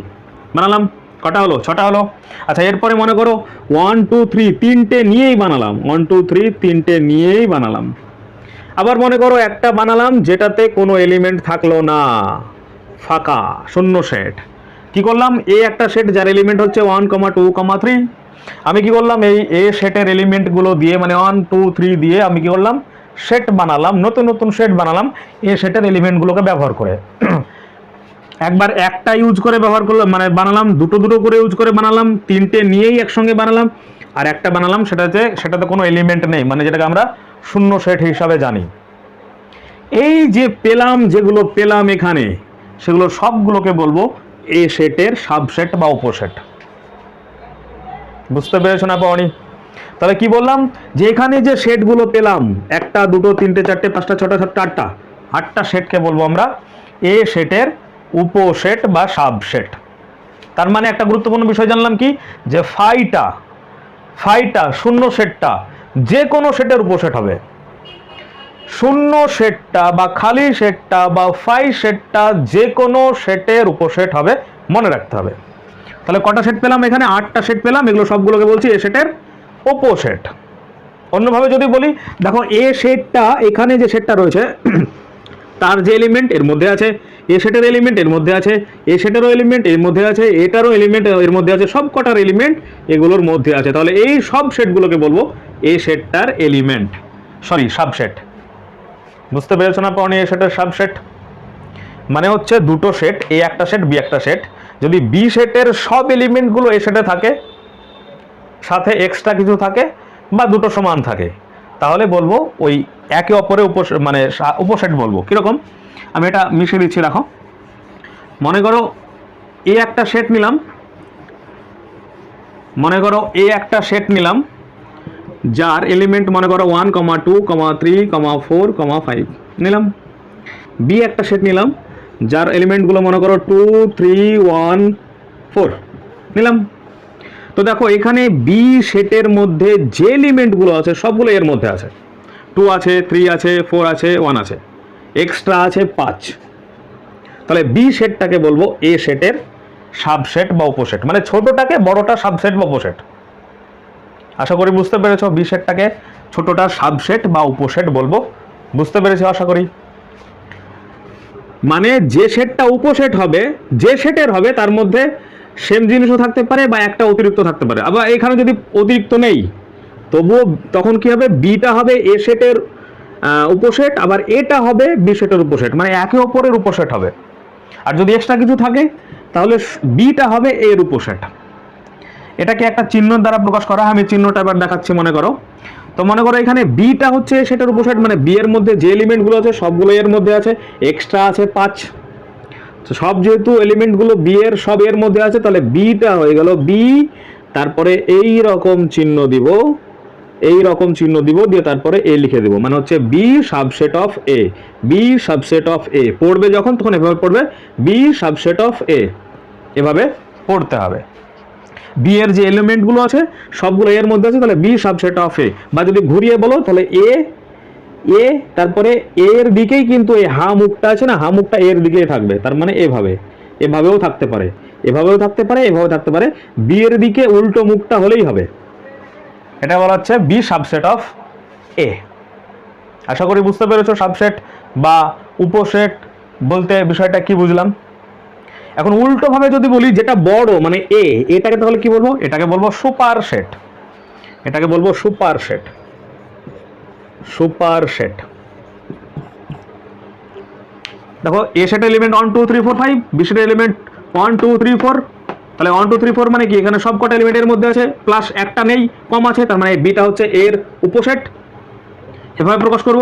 কটা হলো, 6টা হলো। আচ্ছা এরপরে মনে করো 1, 2, 3 তিনটে নিয়েই বানালাম, 1, 2, 3 তিনটে নিয়েই বানালাম। আবার মনে করো একটা বানালাম যেটাতে কোনো এলিমেন্ট থাকলো না, ফাঁকা শূন্য সেট। কি করলাম, এ একটা সেট যার এলিমেন্ট হচ্ছে 1, 2, 3। আমি কি করলাম, এই এ সেটের এলিমেন্টগুলো দিয়ে, মানে 1, 2, 3 দিয়ে আমি কি করলাম, সেট বানালাম, নতুন নতুন সেট বানালাম এ সেটের এলিমেন্টগুলোকে ব্যবহার করে। একবার একটা ইউজ করে ব্যবহার করলাম, মানে বানালাম, দুটো দুটো করে ইউজ করে বানালাম, তিনটে নিয়েই একসঙ্গে বানালাম, আর একটা বানালাম সেটাতে কোনো এলিমেন্ট নেই, মানে যেটাকে আমরা শূন্য সেট হিসাবে জানি। এই যে যেগুলো পেলাম এখানে, সেগুলো সবগুলোকে বলবো এ সেটের সাবসেট বা উপসেট। বুঝতে পেরেছো না পাওনি? তাহলে কি বললাম, যে এখানে যে সেটগুলো পেলাম, একটা, দুটো, তিনটে, চারটে, পাঁচটা, ছটা, সাতটা, আটটা সেটকে বলবো আমরা এ সেটের উপসেট বা সাবসেট। তার মানে একটা গুরুত্বপূর্ণ বিষয় জানলাম কি, যে ফাইটা শূন্য সেটটা যে কোনো সেটের উপসেট হবে। শূন্য সেটটা বা খালি সেটটা বা ফাই সেটটা যে কোনো সেটের উপসেট হবে, মনে রাখতে হবে। তাহলে কটা সেট পেলাম, এখানে 8টা সেট পেলাম, এগুলো সবগুলোকে বলছি এ সেটের উপসেট। অন্যভাবে যদি বলি, দেখো এ সেটটা, এখানে যে সেটটা রয়েছে তার যে এলিমেন্ট এর মধ্যে আছে, এ সেটের এলিমেন্ট এর মধ্যে আছে, এ সেটেরও এলিমেন্ট এর মধ্যে আছে, এটারও এলিমেন্ট এর মধ্যে আছে, সব কটার এলিমেন্ট এগুলোর মধ্যে আছে। তাহলে এই সব সেটগুলোকে বলবো এ সেটটার এলিমেন্ট, সরি সাবসেট। বুঝতে পেরেছো না পাওনি? এ সেটের সাবসেট মানে হচ্ছে দুটো সেট, এ একটা সেট, বি একটা সেট। যদি বি সেটের সব এলিমেন্টগুলো এ সেটে থাকে, সাথে এক্সট্রা কিছু থাকে বা দুটো সমান থাকে, তাহলে বলবো ওই একে অপরের মানে উপসেট বলবো। কীরকম, আমি এটা মিশিয়ে দিচ্ছি, রাখো। মনে করো এ একটা সেট নিলাম, মনে করো এ একটা সেট নিলাম যার এলিমেন্ট মনে করো 1, 2, 3, 4, 5 নিলাম। বি একটা সেট নিলাম যার এলিমেন্টগুলো মনে করো 2, 3, 1, 4 নিলাম। তো দেখো এখানে বি সেটের মধ্যে যে এলিমেন্টগুলো আছে সবগুলো এর মধ্যে আছে, 2 আছে, 3 আছে, 4 আছে, 1 আছে, এক্সট্রা আছে 5। তাহলে বি সেটটাকে বলবো এ সেটের সাবসেট বা উপসেট, মানে ছোটটাকে বড়টা সাবসেট বা উপসেট। আশা করি বুঝতে পেরেছো, বি সেটটাকে ছোটটা সাবসেট বা উপসেট বলবো, বুঝতে পেরেছো আশা করি। মানে যে সেটটা উপসেট হবে, যে সেটের হবে তার মধ্যে সেম জিনিসও থাকতে পারে বা একটা অতিরিক্ত থাকতে পারে। আবার এখানে যদি অতিরিক্ত নেই তবুও তখন কি হবে, বিটা হবে এ সেটের উপসেট, আবার এটা হবে বি সেটের উপসেট, মানে একে অপরের উপসেট হবে। আর যদি এক্সট্রা কিছু থাকে তাহলে বিটা হবে এর উপসেট। এটাকে একটা চিহ্ন দ্বারা প্রকাশ করা হয়, আমি চিহ্নটা এবার দেখাচ্ছি। মনে করো, তো মনে করো এখানে বিটা হচ্ছে সেটার উপসেট, মানে বি এর মধ্যে যে এলিমেন্টগুলো আছে সবগুলো এর মধ্যে আছে, এক্সট্রা আছে 5। তো সব যেহেতু এলিমেন্টগুলো বি এর সব এর মধ্যে আছে, তাহলে বিটা হয়ে গেল বি, তারপরে এই রকম চিহ্ন দিব, এই রকম চিহ্ন দিব, দিয়ে তারপরে এ লিখে দেবো, মানে হচ্ছে B subset of A. B subset of A পড়বে যখন, তখন এভাবে পড়বে, বি সাবসেট অফ এ, এভাবে পড়তে হবে। বি এর যে এলিমেন্টগুলো আছে সবগুলো এর মধ্যে আছে, তাহলে বি সাবসেট অফ এ। বা যদি ঘুরিয়ে বলো তাহলে এ, এ তারপরে এর দিকেই কিন্তু এই হা মুখটা আছে না, হা মুখটা এর দিকেই থাকবে, তার মানে এভাবে, এভাবেও থাকতে পারে, এভাবেও থাকতে পারে, এভাবেও থাকতে পারে, বি এর দিকে উল্টো মুখটা হলেই হবে। এটা বলা হচ্ছে বি সাবসেট অফ এ। আশা করি বুঝতে পেরেছো সাবসেট বা উপসেট বলতে বিষয়টা কি বুঝলাম। এখন উল্টো ভাবে যদি বলি যেটা বড় মানে এ, এটাকে তাহলে কি বলবো, এটাকে বলবো সুপার সেট, এটাকে বলবো সুপার সেট, সুপার সেট। দেখো A set element 1, 2, 3, 4, 5, B set element 1, 2, 3, 4, তাহলে 1, 2, 3, 4 মানে কি, এখানে সব কটা এলিমেন্টের মধ্যে আছে, প্লাস একটা নেই, কম আছে, তার মানে বিটা হচ্ছে এর উপসেট, এভাবে প্রকাশ করব।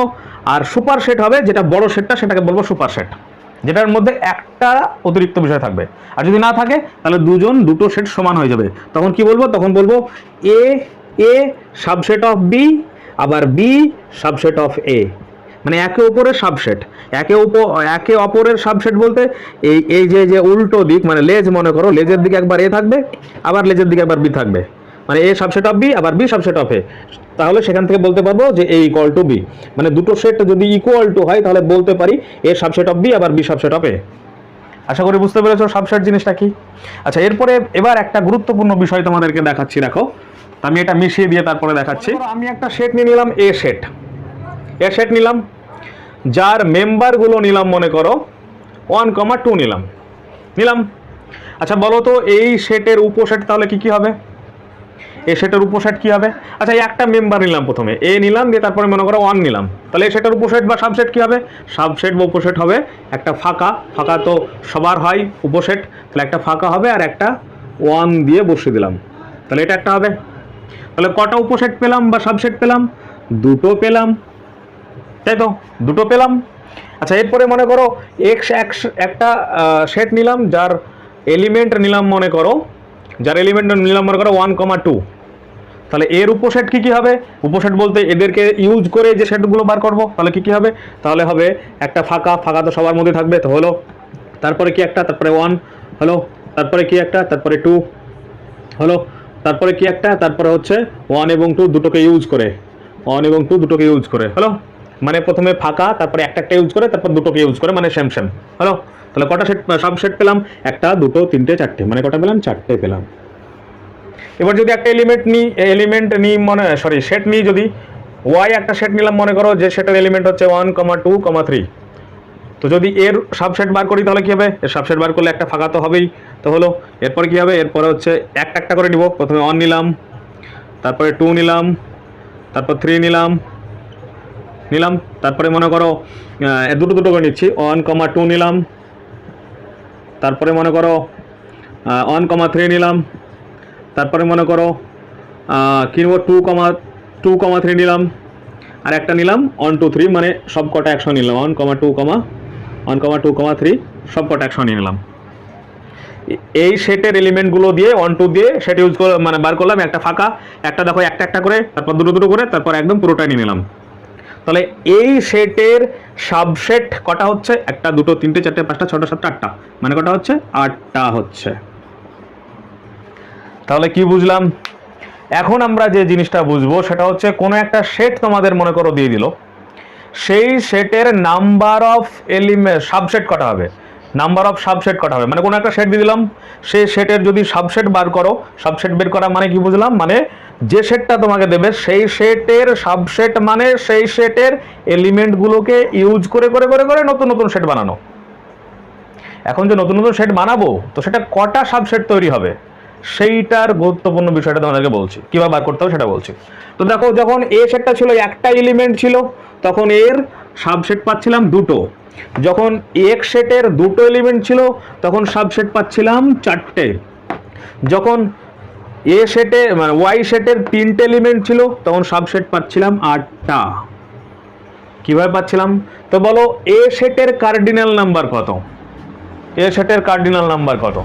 আর সুপার সেট হবে যেটা বড় সেটটা, সেটাকে বলবো সুপার সেট, যেটার মধ্যে একটা অতিরিক্ত বিষয় থাকবে। আর যদি না থাকে তাহলে দুটো সেট সমান হয়ে যাবে, তখন কি বলবো, তখন বলবো এ, এ সাবসেট অফ বি, আবার বি সাবসেট অফ এ, মানে একে অপরের সাবসেট। একে অপরের সাবসেট বলতে এই যে উল্টো দিক, মানে লেজ, মনে করো লেজের দিকে একবার এ থাকবে, আবার লেজের দিকে একবার বি থাকবে, মানে এ সাবসেট অফ বি আবার বি সাবসেট অফ এ। তাহলে সেখান থেকে বলতে পারবো যে এ ইকুয়াল টু বি, মানে দুটো সেট যদি ইকুয়াল টু হয় তাহলে বলতে পারি এ সাবসেট অফ বি আবার বি সাবসেট অফ এ। আশা করি বুঝতে পেরেছো সাবসেট জিনিসটা কি। আচ্ছা, এরপরে এবার একটা গুরুত্বপূর্ণ বিষয় তোমাদেরকে দেখাচ্ছি, দেখো। আমি এটা মিশিয়ে দিয়ে তারপরে দেখাচ্ছি। আমি একটা সেট নিয়ে নিলাম, এ সেট, এ সেট নিলাম যার মেম্বারগুলো নিলাম মনে করো 1, 2 নিলাম। আচ্ছা বলো তো এই সেটের উপসেট তাহলে কি কি হবে, এই সেটের উপসেট কি হবে। আচ্ছা একটা মেম্বার নিলাম, প্রথমে এ নিলাম, দিয়ে তারপরে মনে করো 1 নিলাম, তাহলে এই সেটের উপসেট বা সাবসেট কি হবে, সাবসেট বা উপসেট হবে একটা ফাঁকা, ফাঁকা তো সবার হয় উপসেট, তাহলে একটা ফাঁকা হবে আর একটা 1 দিয়ে বসিয়ে দিলাম, তাহলে এটা একটা হবে। তাহলে কটা উপসেট পেলাম বা সাবসেট পেলাম, দুটো পেলাম, তাই তো, দুটো পেলাম। আচ্ছা এরপরে মনে করো একটা সেট নিলাম যার এলিমেন্ট নিলাম মনে করো, যার এলিমেন্ট নিলাম মনে করো 1, 2, তাহলে এর উপসেট কি কি হবে, উপসেট বলতে এদেরকে ইউজ করে যে সেটগুলো বার করব, তাহলে কি কি হবে, তাহলে হবে একটা ফাঁকা, ফাঁকা তো সবার মধ্যে থাকবে, তো হলো, তারপরে কি একটা, তারপরে 1 হলো, তারপরে কি একটা, তারপরে 2 হলো, তারপরে কি একটা, তারপরে হচ্ছে 1 এবং 2 দুটোকে ইউজ করে, 1 এবং 2 দুটোকে ইউজ করে হলো, মানে প্রথমে ফাঁকা, তারপরে একটা ইউজ করে, তারপর দুটোকে ইউজ করে, মানে সেম হলো। তাহলে কটা সেট সাবসেট পেলাম, একটা, দুটো, তিনটে, চারটে, মানে কটা পেলাম, চারটে পেলাম। এবার যদি একটা এলিমেন্ট নিই মনে সরি সেট নিই, যদি ওয়াই একটা সেট নিলাম মনে করো, যে সেটের এলিমেন্ট হচ্ছে 1, 2, 3, তো যদি এর সাবসেট বার করি তাহলে কি হবে, এর সাবসেট বার করলে একটা ফাঁকা তো হবেই, তো হলো। এরপরে কি হবে, এরপরে হচ্ছে একটা করে নিব, প্রথমে 1 নিলাম, তারপরে 2 নিলাম, তারপর 3 নিলাম, তারপরে মনে করো দুটো করে নিচ্ছি, 1, 2 নিলাম, তারপরে মনে করো 1, 3 নিলাম, তারপরে মনে করো কী নেব 2,3 নিলাম, আর একটা নিলাম 1 2 3, মানে সব কটা একশো নিলাম 1,2,3 সব কটা একশো নিয়ে নিলাম। এই সেটের এলিমেন্টগুলো দিয়ে 1 2 দিয়ে সেট ইউজ করে মানে বার করলাম, একটা ফাঁকা, একটা দেখো একটা একটা করে, তারপর দুটো দুটো করে, তারপর একদম পুরোটাই নিয়ে নিলাম। তাহলে এই সেটের সাবসেট কটা হচ্ছে? 1 2 3 4 5 6 7 8টা, মানে কটা হচ্ছে? 8টা হচ্ছে। তাহলে কি বুঝলাম? এখন আমরা যে জিনিসটা বুঝবো সেটা হচ্ছে কোনো একটা সেট তোমাদের মনে করো দিয়ে দিল, সেই সেটের নাম্বার অফ এলিমেন্ট সাবসেট কটা হবে, নাম্বার অফ সাবসেট কটা হবে, মানে কোনো একটা সেট দিয়ে দিলাম, সেই সেটের যদি সাবসেট বার করো, সাবসেট বের করা মানে কি বুঝলাম? মানে যে সেটটা তোমাকে দেবে সেই সেটের সাবসেট মানে সেই সেটের এলিমেন্টগুলোকে ইউজ করে করে করে করে নতুন নতুন সেট বানানো। এখন যে নতুন নতুন সেট বানাবো, তো সেটা কটা সাবসেট তৈরি হবে সেইটার গুরুত্বপূর্ণ বিষয়টা তোমাদেরকে বলছি, কীভাবে বার করতে হবে সেটা বলছি। তো দেখো, যখন এ সেটটা ছিল একটা এলিমেন্ট ছিল, তখন এর সাবসেট পাচ্ছিলাম দুটো। যখন এক্স সেটের দুটো এলিমেন্ট ছিল, তখন সাবসেট পাচ্ছিলাম 4টে। যখন এ সেটে মানে ওয়াই সেটের 3টে এলিমেন্ট ছিল, তখন সাবসেট পাচ্ছিলাম 8টা। কীভাবে পাচ্ছিলাম? তো বলো, এ সেটের কার্ডিনাল নাম্বার কত? এ সেটের কার্ডিনাল নাম্বার কত?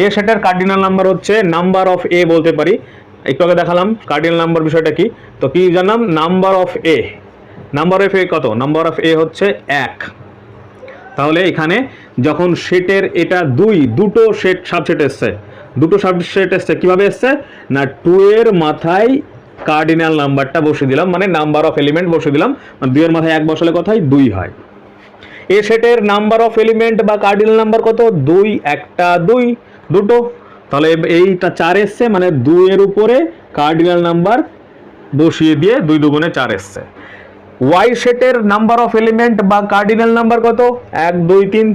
এ সেটের কার্ডিনাল নাম্বার হচ্ছে নাম্বার অফ এ বলতে পারি, একটু আগে দেখালাম কার্ডিনাল নাম্বার বিষয়টা কি। তো কি জানলাম? Number of A. Number of A কত? নাম্বার অফ এ হচ্ছে 1। তাহলে এখানে যখন সেটের এটা দুটো সেট সাবসেট এসছে, দুটো সাবসেট এসছে, কীভাবে এসছে না 2 এর মাথায় কার্ডিনাল নাম্বারটা বসিয়ে দিলাম, মানে নাম্বার অফ এলিমেন্ট বসিয়ে দিলাম, মানে 2 এর মাথায় 1 বসালে কথাই 2 হয়। এ সেটের নাম্বার অফ এলিমেন্ট বা কার্ডিনাল নাম্বার কত? 2, একটা 2, দুটো। তাহলে এইটা 4 এসছে, মানে 2 এর উপরে কার্ডিনাল নাম্বার বসিয়ে দিয়ে 2 2 4 এসছে। ওয়াই সেটের নাম্বার অফ এলিমেন্ট বা কার্ডিনাল নাম্বার কত? 1 2 3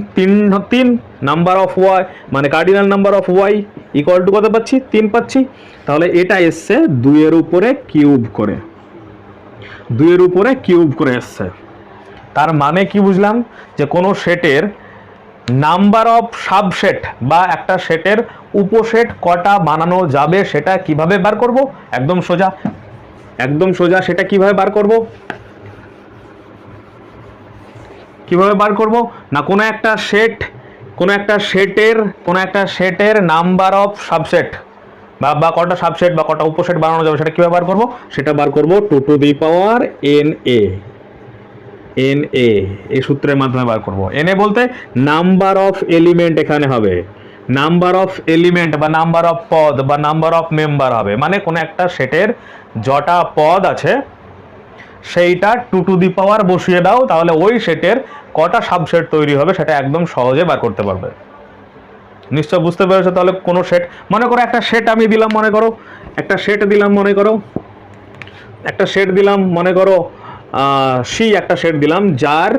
3 নাম্বার অফ ওয়াই মানে cardinal number of Y equal to কত পাচ্ছি? 3 পাচ্ছি। তাহলে এটা এসছে 2 এর উপরে কিউব করে, 2 এর উপরে কিউব করে এসছে। তার মানে কি বুঝলাম? যে কোনো সেটের নাম্বার অফ সাবসেট বা একটা সেটের উপসেট কটা বানানো যাবে সেটা কিভাবে বার করব? একদম সোজা, একদম সোজা। সেটা কিভাবে বার করব? কিভাবে বার করব না, কোনো একটা সেটের নাম্বার অফ সাবসেট বা কটা সাবসেট বা কটা উপসেট বানানো যাবে সেটা কিভাবে বার করব? সেটা বার করব 2 to the power N A, এই সূত্রের মাধ্যমে বার করব। এন এ বলতে নাম্বার অফ এলিমেন্ট এখানে হবে, নাম্বার অফ এলিমেন্ট বা নাম্বার অফ পদ বা নাম্বার অফ মেম্বার হবে, মানে কোনো একটা সেটের যটা পদ আছে সেইটা 2 টু দি পাওয়ার বসিয়ে দাও, তাহলে ওই সেটের কটা সাবসেট তৈরি হবে সেটা একদম সহজে বার করতে পারবে। নিশ্চয় বুঝতে পেরেছো? তাহলে কোনো সেট, মনে করো একটা সেট আমি দিলাম, মনে করো একটা সেট দিলাম, মনে করো সি একটা সেট দিলাম, যার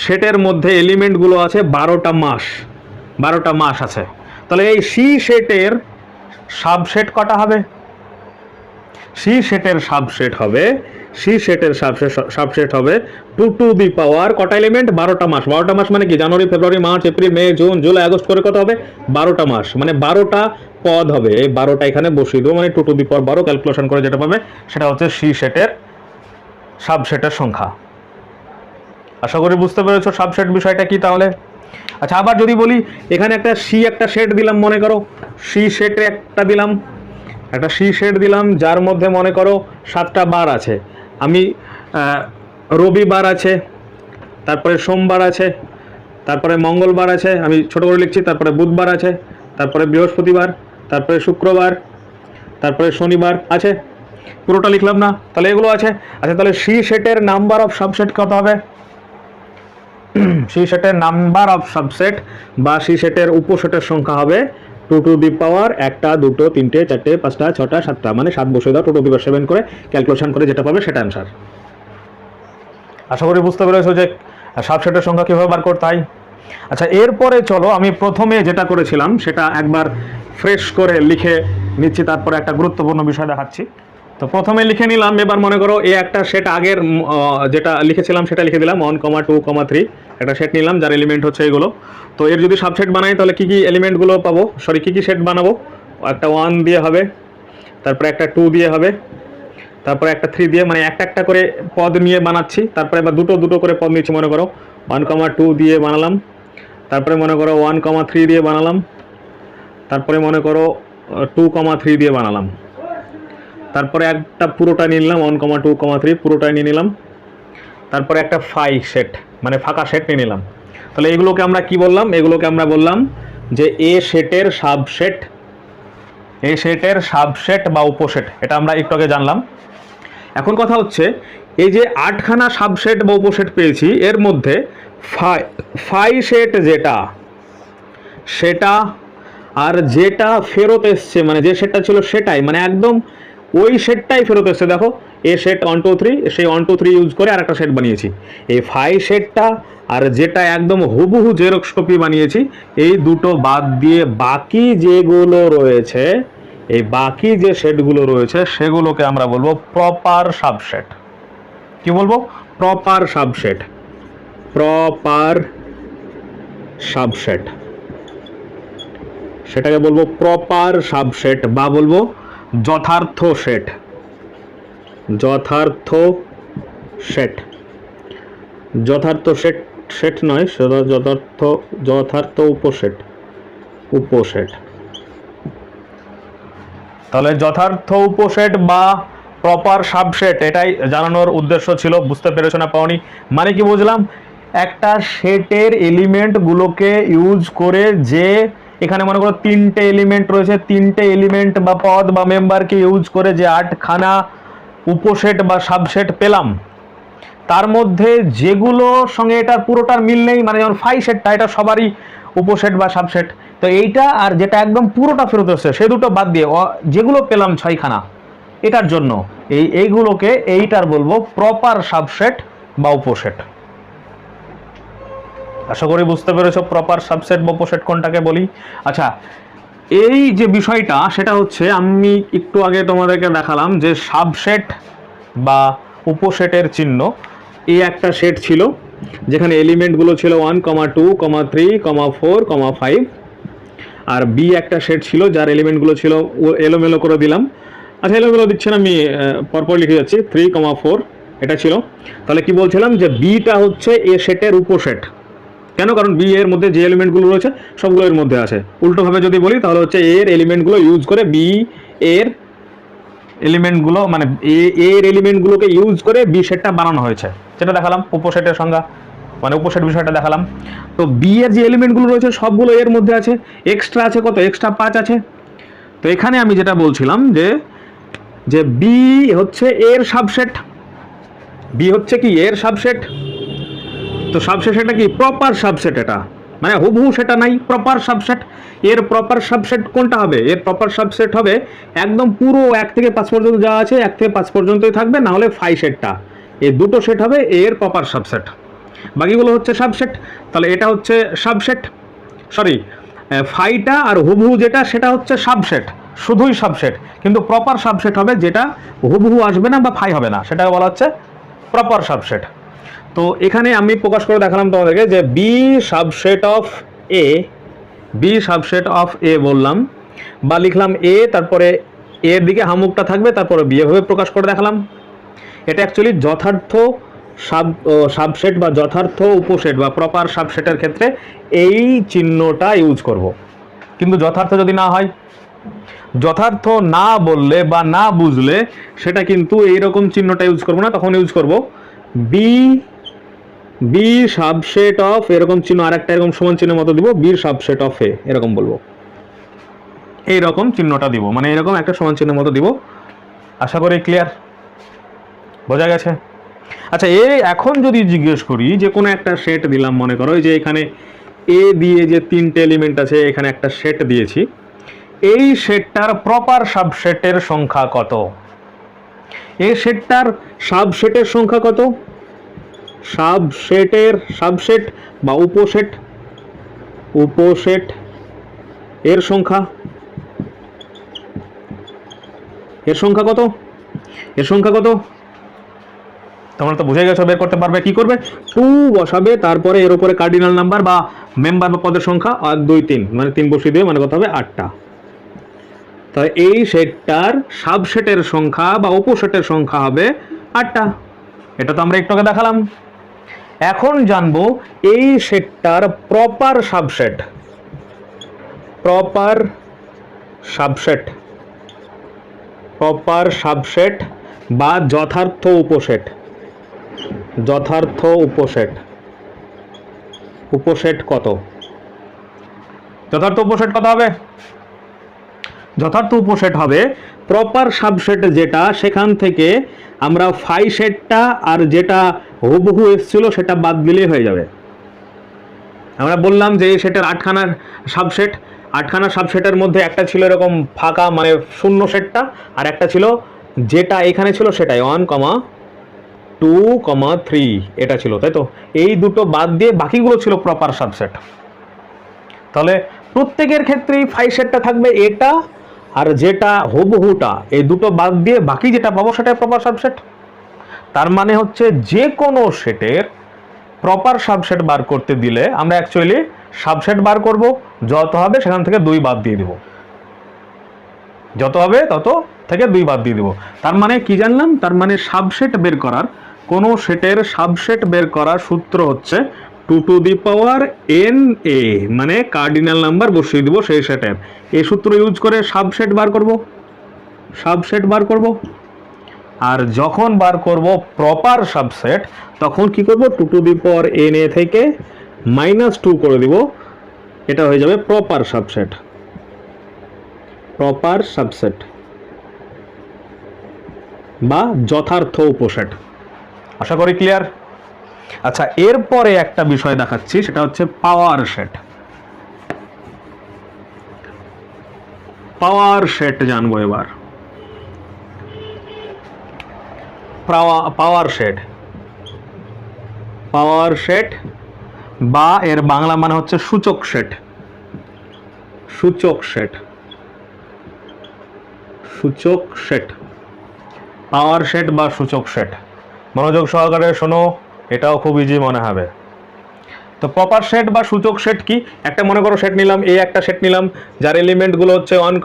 সেটের মধ্যে এলিমেন্টগুলো আছে 12টা মাস আছে। তাহলে এই সি সেটের সাবসেট কটা হবে? সি সেটের সাবসেট হবে 2 টু দি পাওয়ার কটা এলিমেন্ট? 12টা মাস। 12টা মাস মানে কি? জানুয়ারি, ফেব্রুয়ারি, মার্চ, এপ্রিল, মে, জুন, জুলাই, আগস্ট করে কত হবে? 12টা মাস, মানে 12টা পদ হবে। এই 12টা এখানে বসিয়ে দেবো, মানে 2 টু দি পাওয়ার 12 ক্যালকুলেশন করে যেটা পাবে সেটা হচ্ছে সি সেটের সাবসেটের সংখ্যা। আশা করি বুঝতে পেরেছো সাবসেট বিষয়টা কি। তাহলে আচ্ছা, আবার যদি বলি এখানে একটা সেট দিলাম, মনে করো সি সেটে একটা সি সেট দিলাম যার মধ্যে মনে করো 7টা বার আছে। আমি রবিবার আছে, তারপরে সোমবার আছে, তারপরে মঙ্গলবার আছে, আমি ছোট করে লিখছি, তারপরে বুধবার আছে, তারপরে বৃহস্পতিবার, তারপরে শুক্রবার, তারপরে শনিবার আছে। পুরোটা লিখলাম না? তাহলে এগুলো আছে। আচ্ছা, তাহলে সি সেটের নাম্বার অফ সাবসেট কত হবে? সি সেটের নাম্বার অফ সাবসেট বা সি সেটের উপসেটের সংখ্যা হবে 2 টু দি পাওয়ার 1 2 3 4 5 6 7টা, মানে 7 বসে দাও, 2 টু দি পাওয়ার 7 করে ক্যালকুলেশন করে যেটা পাবে সেটা অ্যান্সার। আশা করি বুঝতে পেরেছো যে সাবসেটের সংখ্যা কীভাবে বার করতে হয়। আচ্ছা, এরপরে চলো আমি প্রথমে যেটা করেছিলাম সেটা একবার ফ্রেশ করে লিখে নিচ্ছি, তারপরে একটা গুরুত্বপূর্ণ বিষয় দেখাচ্ছি। তো প্রথমে লিখে নিলাম, এবার মনে করো এই একটা সেট আগের যেটা লিখেছিলাম সেটা লিখে দিলাম 1, 2, 3 একটা সেট নিলাম যার এলিমেন্ট হচ্ছে এগুলো। তো এর যদি সাবসেট বানাই তাহলে কী কী এলিমেন্টগুলো পাবো, কী কী সেট বানাবো? একটা 1 দিয়ে হবে, তারপরে একটা 2 দিয়ে হবে, তারপরে একটা 3 দিয়ে, মানে একটা একটা করে পদ নিয়ে বানাচ্ছি। তারপরে এবার দুটো দুটো করে পদ নিচ্ছি, মনে করো 1,2 দিয়ে বানালাম, তারপরে মনে করো 1,3 দিয়ে বানালাম, তারপরে মনে করো 2,3 দিয়ে বানালাম, তারপরে একটা পুরোটা নিয়ে নিলাম 1,2,3 পুরোটাই নিয়ে নিলাম, তারপরে একটা ফাই সেট মানে ফাঁকা সেট নিয়ে নিলাম। তাহলে এগুলোকে আমরা কি বললাম? এগুলোকে আমরা বললাম যে এ সেটের সাবসেট, এ সেটের সাবসেট বা উপসেট। এটা আমরা একটু আগে জানলাম। এখন কথা হচ্ছে এই যে 8খানা সাবসেট বা উপসেট পেয়েছি, এর মধ্যে ফাই সেট যেটা, সেটা আর যেটা ফেরত এসছে, মানে যে সেটটা ছিল সেটাই, মানে একদম ওই সেটটাই ফেরত এসছে। দেখো এ সেট 1 2 3, সেই 1 2 3 ইউজ করে আর একটা সেট বানিয়েছি। এই ফাই সেটটা আর যেটা একদম হুবহু জেরক্স কপি বানিয়েছি, এই দুটো বাদ দিয়ে বাকি যেগুলো রয়েছে, এই বাকি যে সেটগুলো রয়েছে সেগুলোকে আমরা বলবো প্রপার সাবসেট। কি বলবো? প্রপার সাবসেট, প্রপার সাবসেট, সেটাকে বলবো প্রপার সাবসেট বা বলবো যথার্থ সেট, যথার্থ সেট, যথার্থ সেট, সেট নয় যথার্থ, যথার্থ উপসেট, উপসেট। তাহলে যথার্থ উপসেট বা প্রপার সাবসেট, এটাই জানানোর উদ্দেশ্য ছিল। বুঝতে পেরেছো না পাওনি? মানে কি বুঝলাম? একটা সেটের এলিমেন্টগুলোকে ইউজ করে, যে এখানে মনে করো 3টে এলিমেন্ট রয়েছে, 3টে এলিমেন্ট বা পদ বা মেম্বারকে ইউজ করে যে 8খানা উপসেট বা সাবসেট পেলাম, তার মধ্যে যেগুলোর সঙ্গে এটার পুরোটার মিল নেই, মানে যেমন ফাই সেটটা, এটা সবারই উপসেট বা সাবসেট, তো এইটা আর যেটা একদম পুরোটা ফেরত আসছে সে দুটো বাদ দিয়ে যেগুলো পেলাম 6খানা, এটার জন্য এইগুলোকে এইটার বলবো প্রপার সাবসেট বা উপসেট। আশা করি বুঝতে পেরেছো প্রপার সাবসেট বা উপসেট কোনটাকে বলি। আচ্ছা, এই যে বিষয়টা সেটা হচ্ছে আমি একটু আগে তোমাদেরকে দেখালাম যে সাবসেট বা উপসেটের চিহ্ন। এই একটা সেট ছিল যেখানে এলিমেন্টগুলো ছিল 1, 2, 3, 4, 5, আর বি একটা সেট ছিল যার এলিমেন্টগুলো ছিল এলোমেলো করে দিলাম। আচ্ছা, এলোমেলো দিচ্ছে না, আমি পরপর লিখে যাচ্ছি, 3, 4 এটা ছিল। তাহলে কি বলছিলাম যে বিটা হচ্ছে এ সেটের উপসেট। কেন? কারণ বি এর মধ্যে যে এলিমেন্টগুলো রয়েছে সবগুলো এর মধ্যে আছে। উল্টোভাবে যদি বলি তাহলে হচ্ছে এর এলিমেন্টগুলো ইউজ করে বি এর এলিমেন্টগুলো, মানে এর এলিমেন্টগুলোকে ইউজ করে বি সেটটা বানানো হয়েছে, যেটা দেখালাম উপসেটের সংজ্ঞা, মানে উপসেট বিষয়টা দেখালাম। তো বি এর যে এলিমেন্টগুলো রয়েছে সবগুলো এর মধ্যে আছে, এক্সট্রা আছে কত? এক্সট্রা 5 আছে। তো এখানে আমি যেটা বলছিলাম যে বি হচ্ছে এর সাবসেট, বি হচ্ছে কি এর সাবসেট। তো সাবসেট এটা কি? Proper subset. এটা মানে হুবহু সেটা নাই, প্রপার সাবসেট। এর প্রপার সাবসেট কোনটা হবে? এর প্রপার সাবসেট হবে একদম পুরো 1 থেকে 5 পর্যন্ত যা আছে 1 থেকে 5 পর্যন্তই থাকবে, না হলে ফাই সেটটা, এই দুটো সেট হবে এর প্রপার সাবসেট, বাকিগুলো হচ্ছে সাবসেট। তাহলে এটা হচ্ছে সাবসেট, সরি ফাইটা আর হুবহু যেটা সেটা হচ্ছে সাবসেট, শুধুই সাবসেট। কিন্তু প্রপার সাবসেট হবে যেটা হুবহু আসবে না বা ফাই হবে না, সেটাকে বলা হচ্ছে প্রপার সাবসেট। তো এখানে আমি প্রকাশ করে দেখালাম তোমাদেরকে যে B subset of A, B subset of A বললাম বা লিখলাম এ, তারপরে এর দিকে হামুকটা থাকবে, তারপরে বি, এভাবে প্রকাশ করে দেখালাম। এটা অ্যাকচুয়ালি যথার্থ সাবসেট বা যথার্থ উপসেট বা প্রপার সাবসেটের ক্ষেত্রে এই চিহ্নটা ইউজ করব। কিন্তু যথার্থ যদি না হয়, যথার্থ না বললে বা না বুঝলে সেটা কিন্তু এইরকম চিহ্নটা ইউজ করবো না, তখন ইউজ করব বি, বি সাবসেট অফ, এরকম চিহ্ন আরেকটা এরকম সমান চিহ্নের মতো দিব, বি সাবসেট অফ এ, এরকম বলবো, এইরকম চিহ্নটা দিব, মানে এরকম একটা সমান চিহ্নের মতো দিব। আশা করি ক্লিয়ার, বোঝা গেছে? আচ্ছা, এখন যদি জিজ্ঞেস করি যে কোনো একটা সেট দিলাম, মনে করো যে এখানে এ দিয়ে যে 3টে এলিমেন্ট আছে, এখানে একটা সেট দিয়েছি, এই সেটটার প্রপার সাবসেটের সংখ্যা কত? এই সেটটার সাবসেটের সংখ্যা কত? সাবসেটের, সাবসেট বা উপসেট, উপসেট এর সংখ্যা, এর সংখ্যা কত? এর সংখ্যা কত? তোমরা তো বুঝে গেছো, বের করতে পারবে। কি করবে? 2 বসাবে, তারপরে এর উপরে কার্ডিনাল নাম্বার বা মেম্বার বা পদের সংখ্যা 1 2 3, মানে 3 বসিয়ে দিয়ে মানে কত হবে? 8টা। তাহলে এই সেটটার সাবসেটের সংখ্যা বা উপসেটের সংখ্যা হবে 8টা। এটা তো আমরা একটু আগে দেখালাম। এখন জানবো এই সেটটার proper subset. Proper subset, proper subset বা যথার্থ উপসেট। যথার্থ উপসেট, উপসেট কত? যথার্থ উপসেট কত হবে? যথার্থ উপসেট হবে প্রপার সাবসেট যেটা, সেখান থেকে আমরা ফাই সেটটা আর যেটা হুবহু এসেছিল সেটা বাদ দিলেই হয়ে যাবে। আমরা বললাম যে এই সেটের 8খানা সাবসেট, 8খানা সাবসেটের মধ্যে একটা ছিল এরকম ফাঁকা মানে শূন্য সেটটা, আর একটা ছিল যেটা এখানে ছিল সেটাই 1, 2, 3 এটা ছিল, তাই তো? এই দুটো বাদ দিয়ে বাকিগুলো ছিল প্রপার সাবসেট। তাহলে প্রত্যেকের ক্ষেত্রেই ফাই সেটটা থাকবে এটা, আর যেটা হুবহুটা এই দুটো বাদ দিয়ে বাকি যেটা পাবো সেটাই প্রপার সাবসেট। তার মানে হচ্ছে যে কোনো সেটের প্রপার সাবসেট বার করতে দিলে আমরা অ্যাকচুয়ালি সাবসেট বার করব, যত হবে সেখান থেকে 2 বাদ দিয়ে দিব, যত হবে তত থেকে 2 বাদ দিয়ে দিব। তার মানে কি জানলাম? তার মানে সাবসেট বের করার, কোনো সেটের সাবসেট বের করার সূত্র হচ্ছে 2n a, মানে কার্ডিনাল নাম্বার বসিয়ে দিব সেই সেটের। এই সূত্র ইউজ করে সাবসেট বার করব, সাবসেট বার করব। আর যখন বার করব প্রপার সাবসেট তখন কি করব? 2n a থেকে -2 করে দিব, এটা হয়ে যাবে প্রপার সাবসেট। প্রপার সাবসেট বা যথার্থ উপসেট। আশা করি ক্লিয়ার। আচ্ছা, এরপরে একটা বিষয় দেখাচ্ছি, সেটা হচ্ছে পাওয়ার সেট। পাওয়ার সেট জানবো এবার। পাওয়ার সেট, পাওয়ার সেট বা এর বাংলা মানে হচ্ছে সূচক সেট। সূচক সেট, সূচক সেট, পাওয়ার সেট বা সূচক সেট। মনোযোগ সহকারে শোনো, এটাও খুব ইজি মনে হবে। তো প্রপার সেট বা সূচক সেট কি? একটা মনে করো সেট নিলাম, এই একটা সেট নিলাম যার এলিমেন্টগুলো হচ্ছে 1,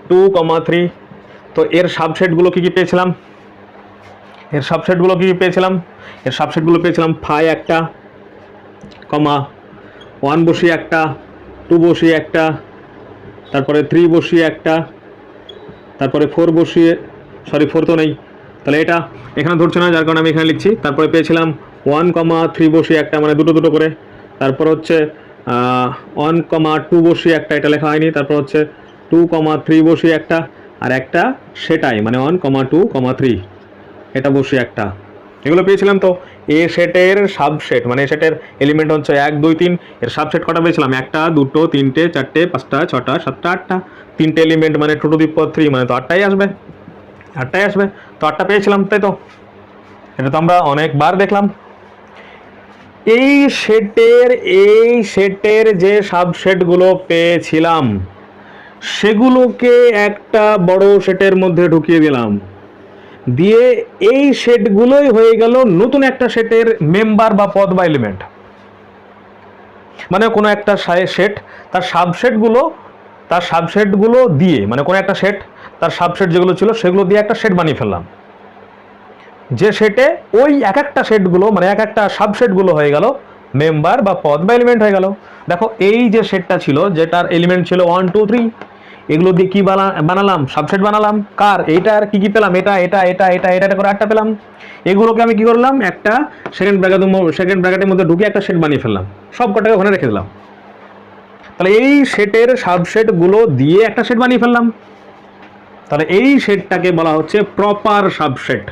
2, 3। তো এর সাবসেটগুলো কি কি পেয়েছিলাম? এর সাবসেটগুলো কি কি পেয়েছিলাম? এর সাবসেটগুলো পেয়েছিলাম ফাই একটা, 1 বসিয়ে একটা, 2 বসিয়ে একটা, তারপরে 3 বসিয়ে একটা, তারপরে 4 বসিয়ে, সরি 4 তো নেই, তাহলে এটা এখানে ধরছে না যার কারণে আমি এখানে লিখছি। তারপরে পেয়েছিলাম 1, 3 বসিয়ে একটা, মানে দুটো দুটো করে। তারপর হচ্ছে 1, 2 বসিয়ে একটা, এটা লেখা হয়নি। তারপর হচ্ছে 2, 3 বসিয়ে একটা, আর একটা সেটাই মানে 1, 2, 3 এটা বসিয়ে একটা। এগুলো পেয়েছিলাম। তো এ সেটের সাবসেট মানে সেটের এলিমেন্ট হচ্ছে 1, 2, 3। এর সাবসেট কটা পেয়েছিলাম? 1, 2, 3, 4, 5, 6, 7, 8টা। 3টে এলিমেন্ট মানে 2^3 মানে তো 8টাই আসবে, 8টাই আসবে। তো 8টা পেয়েছিলাম, তাই তো? এটা তো আমরা অনেকবার দেখলাম। এই সেটের যে সাবসেটগুলো পেয়েছিলাম সেগুলোকে একটা বড় সেটের মধ্যে ঢুকিয়ে দিলাম, দিয়ে এই সেটগুলোই হয়ে গেল নতুন একটা সেটের মেম্বার বা পদ বা এলিমেন্ট। মানে কোনো একটা সেট তার সাবসেটগুলো দিয়ে, মানে কোনো একটা সেট তার সাবসেট যেগুলো ছিল সেগুলো দিয়ে একটা সেট বানিয়ে ফেললাম, যে সেটে ওই এক একটা সেটগুলো মানে এক একটা সাবসেটগুলো হয়ে গেল মেম্বার বা পদ বা এলিমেন্ট হয়ে গেল। দেখো এই যে সেটটা ছিল যেটার এলিমেন্ট ছিল 1, 2, 3, এগুলো দিয়ে কি বানালাম? সাবসেট বানালাম। কার? এইটার কি কি পেলাম? এটা এটা এটা এটা এটা করে 8টা পেলাম। এগুলোকে আমি কি করলাম? একটা সেকেন্ড ব্র্যাকেটের মধ্যে ঢুকে একটা সেট বানিয়ে ফেললাম, সব কটাকে ওখানে রেখে দিলাম। তাহলে এই সেটের সাবসেটগুলো দিয়ে একটা সেট বানিয়ে ফেললাম। তাহলে এই সেটটাকে বলা হচ্ছে প্রপার সাবসেট,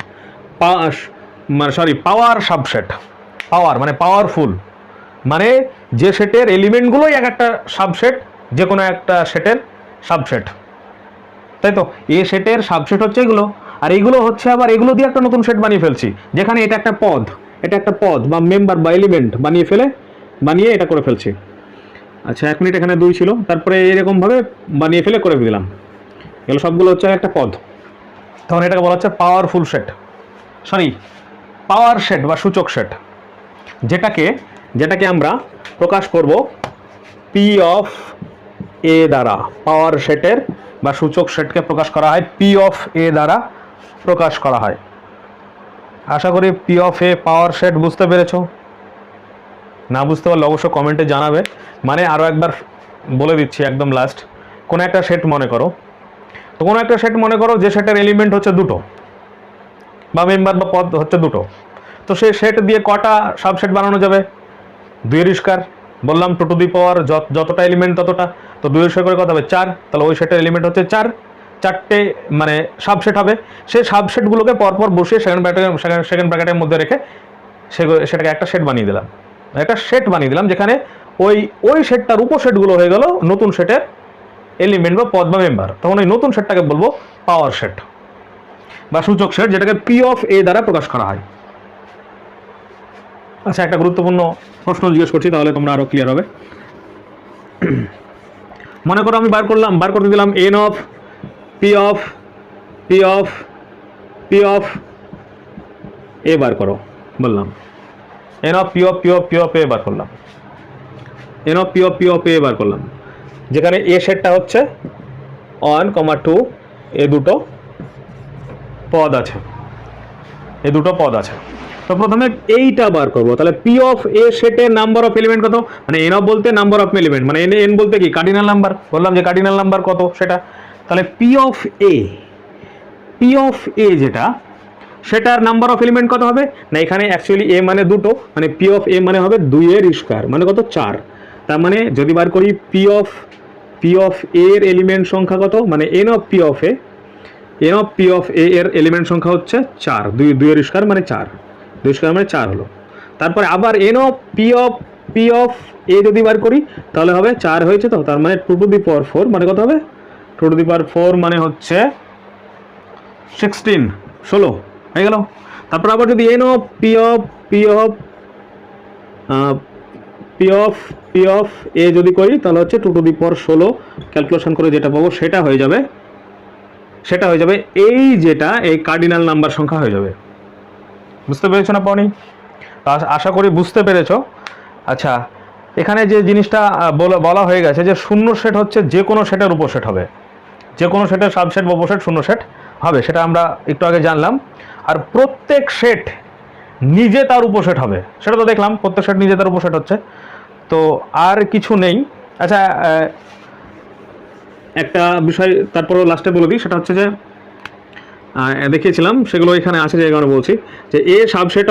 পাওয়ার সাবসেট। পাওয়ার মানে পাওয়ারফুল, মানে যে সেটের এলিমেন্টগুলোই এক একটা সাবসেট, যে কোনো একটা সেটের সাবসেট, তাই তো? এই সেটের সাবসেট হচ্ছে এগুলো, আর এইগুলো হচ্ছে আবার এগুলো দিয়ে একটা নতুন সেট বানিয়ে ফেলছি, যেখানে এটা একটা পদ বা মেম্বার বা এলিমেন্ট বানিয়ে এটা করে ফেলছি। আচ্ছা 1 মিনিট, এখানে 2 ছিল, তারপরে এরকমভাবে বানিয়ে ফেলে করে দিলাম। এগুলো সবগুলো হচ্ছে একটা পদ। তখন এটাকে বলা হচ্ছে পাওয়ারফুল সেট, পাওয়ার সেট বা সূচক সেট, যেটাকে আমরা প্রকাশ করব P অফ A দ্বারা। পাওয়ার সেটের বা সূচক সেটকে প্রকাশ করা হয় পি অফ এ দ্বারা প্রকাশ করা হয়। আশা করি P of A power set বুঝতে পেরেছো। না বুঝতে পারলে অবশ্যই কমেন্টে জানাবে। মানে আরও একবার বলে দিচ্ছি একদম লাস্ট, কোনো একটা সেট মনে করো, তো কোনো একটা সেট মনে করো যে সেটের এলিমেন্ট হচ্ছে দুটো বা মেম্বার বা পদ হচ্ছে দুটো, তো সেই সেট দিয়ে কটা সাবসেট বানানো যাবে? 2 বললাম টু টু দি পাওয়ার যতটা এলিমেন্ট ততটা, তো 2 করে কত হবে? 4। তাহলে ওই সেটের এলিমেন্ট হচ্ছে 4টে মানে সাবসেট হবে। সেই সাবসেটগুলোকে পরপর বসিয়ে সেকেন্ড ব্র্যাকেটের মধ্যে রেখে সেটাকে একটা সেট বানিয়ে দিলাম, একটা সেট বানিয়ে দিলাম যেখানে ওই সেটটার উপসেটগুলো হয়ে গেল নতুন সেটের এলিমেন্ট বা পদ বা মেম্বার। তখন ওই নতুন সেটটাকে বলবো পাওয়ার সেট বা সূচক সেট, যেটাকে পি অফ এ দ্বারা প্রকাশ করা হয়। আচ্ছা, একটা গুরুত্বপূর্ণ প্রশ্ন জিজ্ঞেস করছি, তাহলে তোমরা আরো ক্লিয়ার হবে। মনে করো আমি বার করতে দিলাম N of P of P of P of A বার করো বললাম, N of P of P of P of A বার করলাম, N of P of P of A বার করলাম, যেখানে এ সেটটা হচ্ছে 1, 2, এ দুটো পদ আছে, এ দুটো পদ আছে। তো প্রথমে এইটা বার করবো, তাহলে পি অফ এ সেটের নাম্বার অফ এলিমেন্ট কত? মানে এন অফ বলতে নাম্বার অফ এলিমেন্ট, মানে এন বলতে কি কার্ডিনাল নাম্বার, বললাম যে কার্ডিনাল নাম্বার কত সেটা। তাহলে পি অফ এ যেটা, সেটার নাম্বার অফ এলিমেন্ট কত হবে? না এখানে অ্যাকচুয়ালি এ মানে দুটো, মানে পি অফ এ মানে হবে 2 মানে কত? 4। তার মানে যদি বার করি পি অফ এ এর এলিমেন্ট সংখ্যা কত? মানে এন অফ পি অফ এ এর এলিমেন্ট সংখ্যা হচ্ছে 4, 2 মানে 4, 2 মানে 4 হলো। তারপরে আবার এন অফ পি অফ এ যদি বার করি তাহলে হবে 4 হয়েছে, তো তার মানে 2 টু দি পাওয়ার 4 মানে কত হবে? 2 টু দি পাওয়ার 4 মানে হচ্ছে 16 হয়ে গেল। তারপর আবার যদি এন অফ পি অফ এ যদি করি তাহলে হচ্ছে 2 টু দি পাওয়ার 16 ক্যালকুলেশন করে যেটা পাবো সেটা হয়ে যাবে এই যেটা এই কার্ডিনাল নাম্বার সংখ্যা হয়ে যাবে। বুঝতে পেরেছো না পাওনি? আশা করি বুঝতে পেরেছো। আচ্ছা, এখানে যে জিনিসটা বলা হয়ে গেছে যে শূন্য সেট হচ্ছে যে কোনো সেটের উপসেট হবে, যে কোনো সেটের সাবসেট বা উপসেট শূন্য সেট হবে, সেটা আমরা একটু আগে জানলাম। আর প্রত্যেক সেট নিজে তার উপসেট হবে, সেটা তো দেখলাম, প্রত্যেক সেট নিজে তার উপসেট হচ্ছে, তো আর কিছু নেই। আচ্ছা, একটা বিষয় তারপরও লাস্টে বলে দিই, সেটা হচ্ছে যে দেখিয়েছিলাম সেগুলো এখানে আছে, যে কারণে বলছি যে এ সাবসেট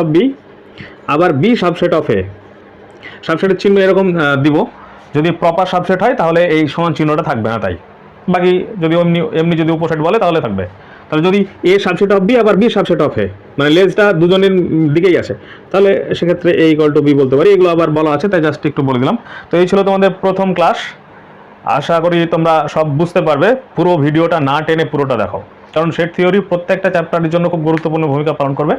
অফ বি, আবার বি সাবসেট অফ এ। সাবসেটের চিহ্ন এরকম দিব, যদি প্রপার সাবসেট হয় তাহলে এই সমান চিহ্নটা থাকবে না, তাই বাকি যদি এমনি যদি উপসেট বলে তাহলে থাকবে। তাহলে যদি এ সাবসেট অফ বি আবার বি সাবসেট অফ এ, মানে লেজটা দুজনের দিকেই আছে, তাহলে সেক্ষেত্রে এ ইকুয়াল টু বি বলতে পারি। এগুলো আবার বলা আছে, তাই জাস্ট একটু বলে দিলাম। তো এই ছিল তোমাদের প্রথম ক্লাস। আশা করি তোমরা সব বুঝতে পারবে, পুরো ভিডিওটা না টেনে পুরোটা দেখো, কারণ সেট থিওরি প্রত্যেকটা চ্যাপ্টারের জন্য খুব গুরুত্বপূর্ণ ভূমিকা পালন করবে।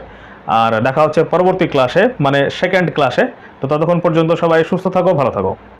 আর দেখা হচ্ছে পরবর্তী ক্লাসে, মানে সেকেন্ড ক্লাসে। তো ততক্ষণ পর্যন্ত সবাই সুস্থ থাকো, ভালো থাকো।